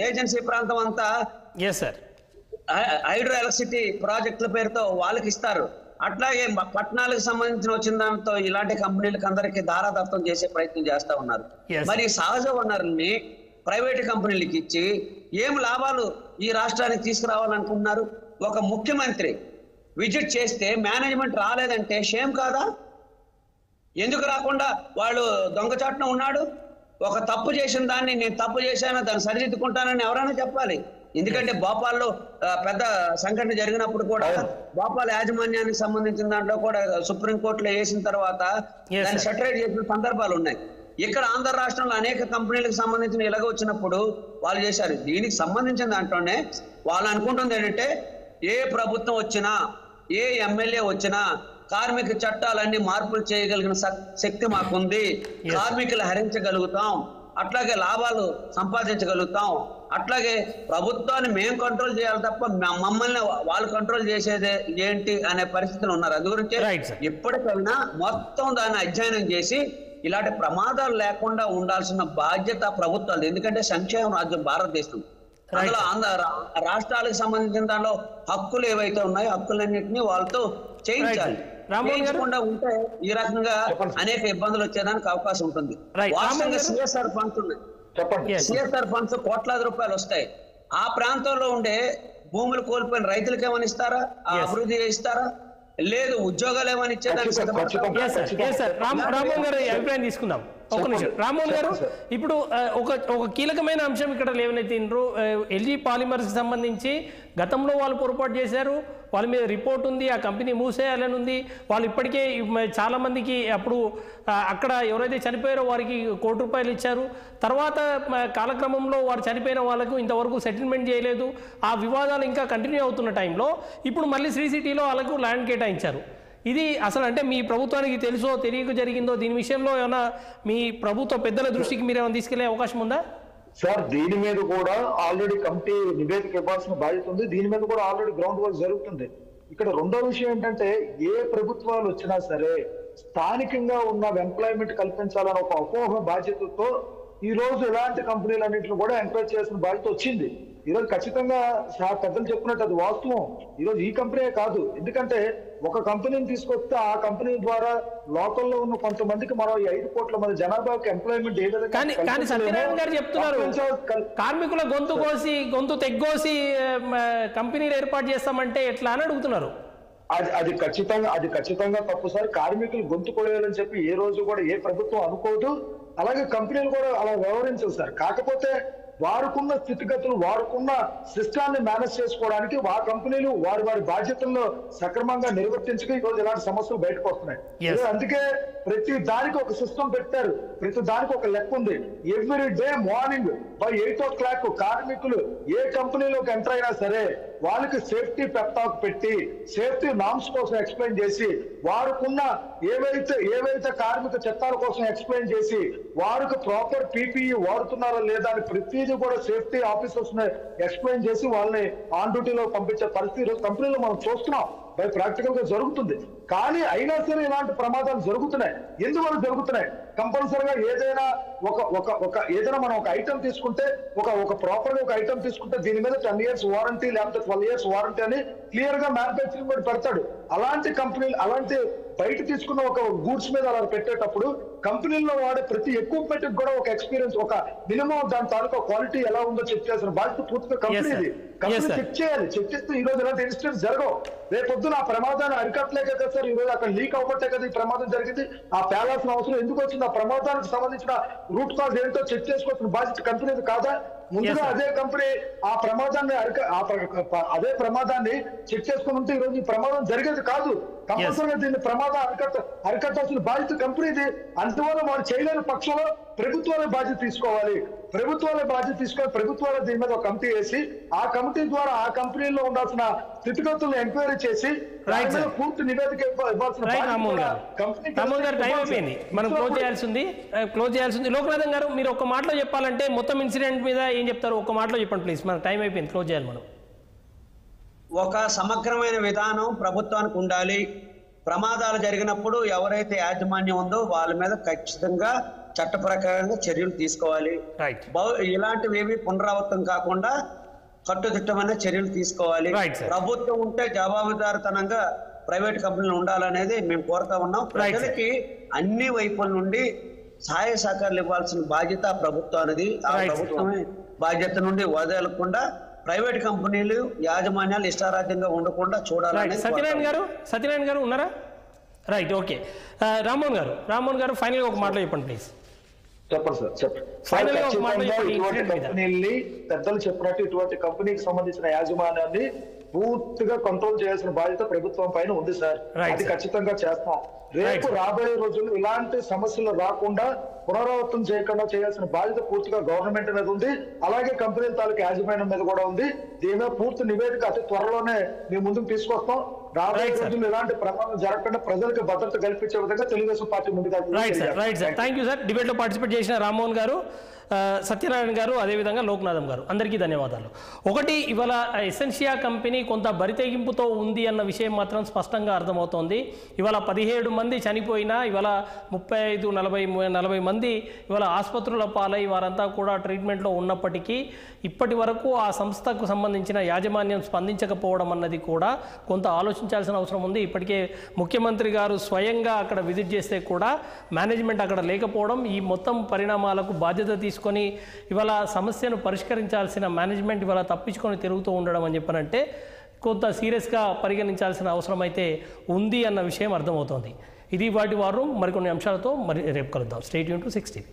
ఏజెన్సీ ప్రాంతం అంతా హైడ్రో ఎలక్ట్రిసిటీ ప్రాజెక్టుల పేరుతో వాళ్ళకి ఇస్తారు. అట్లాగే పట్టణాలకు సంబంధించిన వచ్చిన దాంతో ఇలాంటి కంపెనీలకు అందరికీ దారాదత్తం చేసే ప్రయత్నం చేస్తూ ఉన్నారు. మరి సహజ వనరుల్ని ప్రైవేట్ కంపెనీలకు ఇచ్చి ఏం లాభాలు ఈ రాష్ట్రానికి తీసుకురావాలనుకుంటున్నారు? ఒక ముఖ్యమంత్రి విజిట్ చేస్తే మేనేజ్మెంట్ రాలేదంటే షేమ్ కాదా? ఎందుకు రాకుండా వాళ్ళు దొంగచాటున ఉన్నాడు? ఒక తప్పు చేసిన దాన్ని నేను తప్పు చేశాను, దాన్ని సరిదిద్దుకుంటానని ఎవరైనా చెప్పాలి. ఎందుకంటే భోపాల్లో పెద్ద సంఘటన జరిగినప్పుడు కూడా భోపాల్ యాజమాన్యానికి సంబంధించిన దాంట్లో కూడా సుప్రీంకోర్టులో వేసిన తర్వాత దాన్ని సెటరేట్ చేసిన సందర్భాలు ఉన్నాయి. ఇక్కడ ఆంధ్ర రాష్ట్రంలో అనేక కంపెనీలకు సంబంధించిన ఇలాగ వచ్చినప్పుడు వాళ్ళు చేశారు. దీనికి సంబంధించిన దాంట్లోనే వాళ్ళు అనుకుంటుంది ఏంటంటే, ఏ ప్రభుత్వం వచ్చినా, ఏ ఎమ్మెల్యే వచ్చినా కార్మిక చట్టాలన్నీ మార్పులు చేయగలిగిన శక్తి మాకుంది, కార్మికులు హరించగలుగుతాం, అట్లాగే లాభాలు సంపాదించగలుగుతాం, అట్లాగే ప్రభుత్వాన్ని మేము కంట్రోల్ చేయాలి తప్ప మమ్మల్ని వాళ్ళు కంట్రోల్ చేసేది ఏంటి అనే పరిస్థితులు ఉన్నారు. అందు గురించి ఇప్పటికైనా మొత్తం దాన్ని అధ్యయనం చేసి ఇలాంటి ప్రమాదాలు లేకుండా ఉండాల్సిన బాధ్యత ప్రభుత్వాలు. ఎందుకంటే సంక్షేమ రాజ్యం భారతదేశం, అందులో రాష్ట్రాలకు సంబంధించిన దానిలో హక్కులు ఏవైతే ఉన్నాయో హక్కులన్నింటినీ వాళ్ళతో చేయించాలి. చేయించకుండా ఉంటే ఈ రకంగా అనేక ఇబ్బందులు వచ్చేదానికి అవకాశం ఉంటుంది. వాస్తవంగా సిఎస్ఆర్ ఫండ్స్ ఉన్నాయి, సిఎస్ఆర్ ఫండ్స్ కోట్లాది రూపాయలు వస్తాయి. ఆ ప్రాంతంలో ఉండే భూములు కోల్పోయిన రైతులకు ఏమని ఇస్తారా? అభివృద్ధి ఇస్తారా? లేదు, ఉద్యోగాలు ఏమని ఇచ్చేదానికి రామ్మోహన్ గారు అభిప్రాయం తీసుకుందాం. ఒక నిమిషం రామ్మోహన్ గారు, ఇప్పుడు ఒక కీలకమైన అంశం ఇక్కడ లేవనెత్తిండ్రు. ఎల్జీ పాలిమర్స్ సంబంధించి గతంలో వాళ్ళు పొరపాటు చేశారు, వాళ్ళ మీద రిపోర్ట్ ఉంది, ఆ కంపెనీ మూసేయాలని ఉంది. వాళ్ళు ఇప్పటికే చాలా మందికి అప్పుడు అక్కడ ఎవరైతే చనిపోయారో వారికి ₹1 కోటి ఇచ్చారు. తర్వాత కాలక్రమంలో వారు చనిపోయిన వాళ్ళకు ఇంతవరకు సెటిల్మెంట్ చేయలేదు. ఆ వివాదాలు ఇంకా కంటిన్యూ అవుతున్న టైంలో ఇప్పుడు మళ్ళీ శ్రీ సిటీలో వాళ్ళకు ల్యాండ్ కేటాయించారు. ఇది అసలు అంటే మీ ప్రభుత్వానికి తెలుసో తెలియక జరిగిందో? దీని విషయంలో ఏమైనా మీ ప్రభుత్వ పెద్దల దృష్టికి మీరు ఏమైనా తీసుకెళ్లే అవకాశం ఉందా? సార్, దీని మీద కూడా ఆల్రెడీ కమిటీ నివేదిక ఇవ్వాల్సిన బాధ్యత ఉంది. దీని మీద కూడా ఆల్రెడీ గ్రౌండ్ వర్క్ జరుగుతుంది. ఇక్కడ రెండో విషయం ఏంటంటే, ఏ ప్రభుత్వాలు వచ్చినా సరే స్థానికంగా ఉన్న ఎంప్లాయ్మెంట్ కల్పించాలని ఒక అపోహ బాధ్యతతో ఈ రోజు ఇలాంటి కంపెనీలన్నింటిని కూడా ఎంకరేజ్ చేసిన బాధ్యత వచ్చింది. ఈరోజు ఖచ్చితంగా పెద్దలు చెప్పినట్టు అది వాస్తవం. ఈరోజు ఈ కంపెనీ కాదు, ఎందుకంటే ఒక కంపెనీని తీసుకొస్తే ఆ కంపెనీ ద్వారా లోకల్లో ఉన్న కొంతమందికి మనం 5 కోట్ల మంది జనాభాకి ఎంప్లాయ్మెంట్ ఏ విధంగా కానీ సత్యనారాయణ గారు చెప్తున్నారు కార్మికుల గొంతు తెగ్గోసి కంపెనీలు ఏర్పాటు చేస్తామంటే ఎట్లా అని అడుగుతున్నారు. అది ఖచ్చితంగా తప్పు సార్. కార్మికులు గొంతు కొయ్యాలని చెప్పి ఏ రోజు కూడా ఏ ప్రభుత్వం అనుకోదు, అలాగే కంపెనీలు కూడా అలా వ్యవహరించవు సార్. కాకపోతే వారుకున్న స్థితిగతులు, వారుకున్న సిస్టాన్ని మేనేజ్ చేసుకోవడానికి ఆ కంపెనీలు వారి బాధ్యతల్లో సక్రమంగా నిర్వర్తించక ఈ రోజు ఇలాంటి సమస్యలు బయటకు వస్తున్నాయి. అందుకే ప్రతి దానికి ఒక సిస్టమ్ పెట్టారు, ప్రతి దానికి ఒక లెక్క ఉంది. Every day morning by 8 o'clock కార్మికులు ఏ కంపెనీలోకి ఎంటర్ అయినా సరే వాళ్ళకి సేఫ్టీ పెప్టాక్ పెట్టి సేఫ్టీ నామ్స్ కోసం ఎక్స్ప్లెయిన్ చేసి వారుకున్న ఏవైతే కార్మిక చట్టాల కోసం ఎక్స్ప్లెయిన్ చేసి వారికి ప్రాపర్ పీపీఈ వాడుతున్నారా లేదా అని ప్రతిదీ కూడా సేఫ్టీ ఆఫీసర్స్ ఎక్స్ప్లెయిన్ చేసి వాళ్ళని ఆన్ డ్యూటీలో పంపించే పరిస్థితి ఈరోజు కంపెనీలో మనం చూస్తున్నాం. బై ప్రాక్టికల్ గా జరుగుతుంది. కానీ అయినా సరే ఇలాంటి ప్రమాదాలు జరుగుతున్నాయి. ఎందువల్ల జరుగుతున్నాయి? కంపల్సరిగా ఏదైనా ఏదైనా మనం ఒక ఐటమ్ తీసుకుంటే ఒక ప్రాపర్ గా ఒక ఐటమ్ తీసుకుంటే దీని మీద 10 years వారంటీ లేకపోతే 12 years వారంటీ అని క్లియర్ గా మ్యానుఫ్యాక్చరింగ్ కూడా పెడతాడు. అలాంటి కంపెనీలు అలాంటి బయట తీసుకున్న ఒక గూడ్స్ మీద అలా పెట్టేటప్పుడు కంపెనీల్లో వాడే ప్రతి ఎక్విప్మెంట్ కూడా ఒక ఎక్స్పీరియన్స్, ఒక మినిమం దాని తాలూకా క్వాలిటీ ఎలా ఉందో చెక్ చేసిన బాధ్యత పూర్తిగా కంపెనీది. కంపెనీ చెక్ చేయాలి. చెక్ చేస్తే ఈ రోజు ఇలాంటి ఇన్సిడెంట్స్ జరగవు. రేపొద్దున ఆ ప్రమాదాన్ని అరికట్టలేక కదా సార్ ఈ రోజు అక్కడ లీక్ అవ్వబట్టే కదా ఈ ప్రమాదం జరిగింది. ఆ పేలాల్సిన అవసరం ఎందుకు వచ్చింది? ఆ ప్రమాదానికి సంబంధించిన రూట్ కాజ్ ఏంటో చెక్ చేసుకోవాల్సిన బాధ్యత కంపెనీది కాదా? ముందుగా అదే కంపెనీ ఆ ప్రమాదాన్ని చెక్ చేసుకుని ఉంటే ఈ రోజు ఈ ప్రమాదం జరిగేది కాదు. కంపల్సరీగా దీన్ని ప్రమాదం అరికట్టాల్సిన బాధ్యత కంపెనీది. అందువల్ల వారు చేయలేని పక్షంలో ప్రభుత్వాలే బాధ్యత తీసుకోవాలి. ప్రభుత్వాలే దీని మీద ఒక కమిటీ వేసి ఆ కమిటీ ద్వారా ఆ కంపెనీలో ఉండాల్సిన స్థితిగతులను ఎంక్వైరీ చేసి పూర్తి నివేదిక ఇవ్వాల్సిన మనం క్లోజ్ చేయాల్సింది. లోకనాథన్ గారు మీరు ఒక మాటలో చెప్పాలంటే మొత్తం ఇన్సిడెంట్ మీద ఏం చెప్తారు? ఒక మాటలో చెప్పండి ప్లీజ్. మన టైం అయిపోయింది, క్లోజ్ చేయాలి మనం. ఒక సమగ్రమైన విధానం ప్రభుత్వానికి ఉండాలి. ప్రమాదాలు జరిగినప్పుడు ఎవరైతే యాజమాన్యం ఉందో వాళ్ళ మీద ఖచ్చితంగా చట్ట ప్రకారంగా చర్యలు తీసుకోవాలి. ఇలాంటివి ఏవి పునరావృతం కాకుండా కట్టుదిట్టమైన చర్యలు తీసుకోవాలి. ప్రభుత్వం ఉంటే జవాబుదారితనంగా ప్రైవేట్ కంపెనీలు ఉండాలనేది మేము కోరుతా ఉన్నాం. ప్రజలకి అన్ని వైపుల నుండి సహాయ సహకారాలు ఇవ్వాల్సిన బాధ్యత ప్రభుత్వానికి. ఆ ప్రభుత్వమే బాధ్యత నుండి వదలకుండా ప్రైవేట్ కంపెనీలు యాజమాన్యాలు ఇష్టారాజ్యంగా ఉండకుండా చూడాలని. సత్యనారాయణ గారు ఉన్నారా? Right, okay. రామ్మోహన్ గారు ఫైనల్ గా ఒక మాటలో చెప్పండి ప్లీజ్. చెప్పండి సార్, చెప్పండి. ఇటువంటి కంపెనీల్ని పెద్దలు చెప్పినట్టు ఇటువంటి కంపెనీకి సంబంధించిన యాజమాన్యాన్ని పూర్తిగా కంట్రోల్ చేయాల్సిన బాధ్యత ప్రభుత్వం పైన ఉంది సార్. అది ఖచ్చితంగా చేస్తాం. రేపు రాబోయే రోజుల్లో ఇలాంటి సమస్యలు రాకుండా పునరావృతం చేయకుండా చేయాల్సిన బాధ్యత పూర్తిగా గవర్నమెంట్ మీద ఉంది. అలాగే కంపెనీల తాలూకు యాజమాన్యం మీద కూడా ఉంది. దీని మీద పూర్తి నివేదిక అతి త్వరలోనే మేము ముందుకు తీసుకొస్తాం. రాబోయే రోజుల్లో ఇలాంటి ప్రమాదం జరగకుండా ప్రజలకు భద్రత కల్పించే విధంగా తెలుగుదేశం పార్టీ ముందుకు. Thank you sir. డిబేట్ లో పార్టిసిపేట్ చేసిన రామ్మోహన్ గారు, సత్యనారాయణ గారు, అదేవిధంగా లోక్నాథం గారు, అందరికీ ధన్యవాదాలు. ఒకటి, ఇవాళ ఎసెన్షియా కంపెనీ కొంత బరితెగింపుతో ఉంది అన్న విషయం మాత్రం స్పష్టంగా అర్థమవుతోంది. ఇవాళ 17 మంది చనిపోయినా ఇవాళ 35-40 మంది ఇవాళ ఆసుపత్రుల పాలై వారంతా కూడా ట్రీట్మెంట్లో ఉన్నప్పటికీ ఇప్పటి వరకు ఆ సంస్థకు సంబంధించిన యాజమాన్యం స్పందించకపోవడం అన్నది కూడా కొంత ఆలోచించాల్సిన అవసరం ఉంది. ఇప్పటికే ముఖ్యమంత్రి గారు స్వయంగా అక్కడ విజిట్ చేస్తే కూడా మేనేజ్మెంట్ అక్కడ లేకపోవడం, ఈ మొత్తం పరిణామాలకు బాధ్యత తీసుకొని ఇవాళ సమస్యను పరిష్కరించాల్సిన మేనేజ్మెంట్ ఇవాళ తప్పించుకొని తిరుగుతూ ఉండడం అని చెప్పనంటే కొంత సీరియస్గా పరిగణించాల్సిన అవసరం అయితే ఉంది అన్న విషయం అర్థమవుతోంది. ఇది వాటి వారు మరికొన్ని అంశాలతో రేపు కలుద్దాం. Stay tune to 6 TV.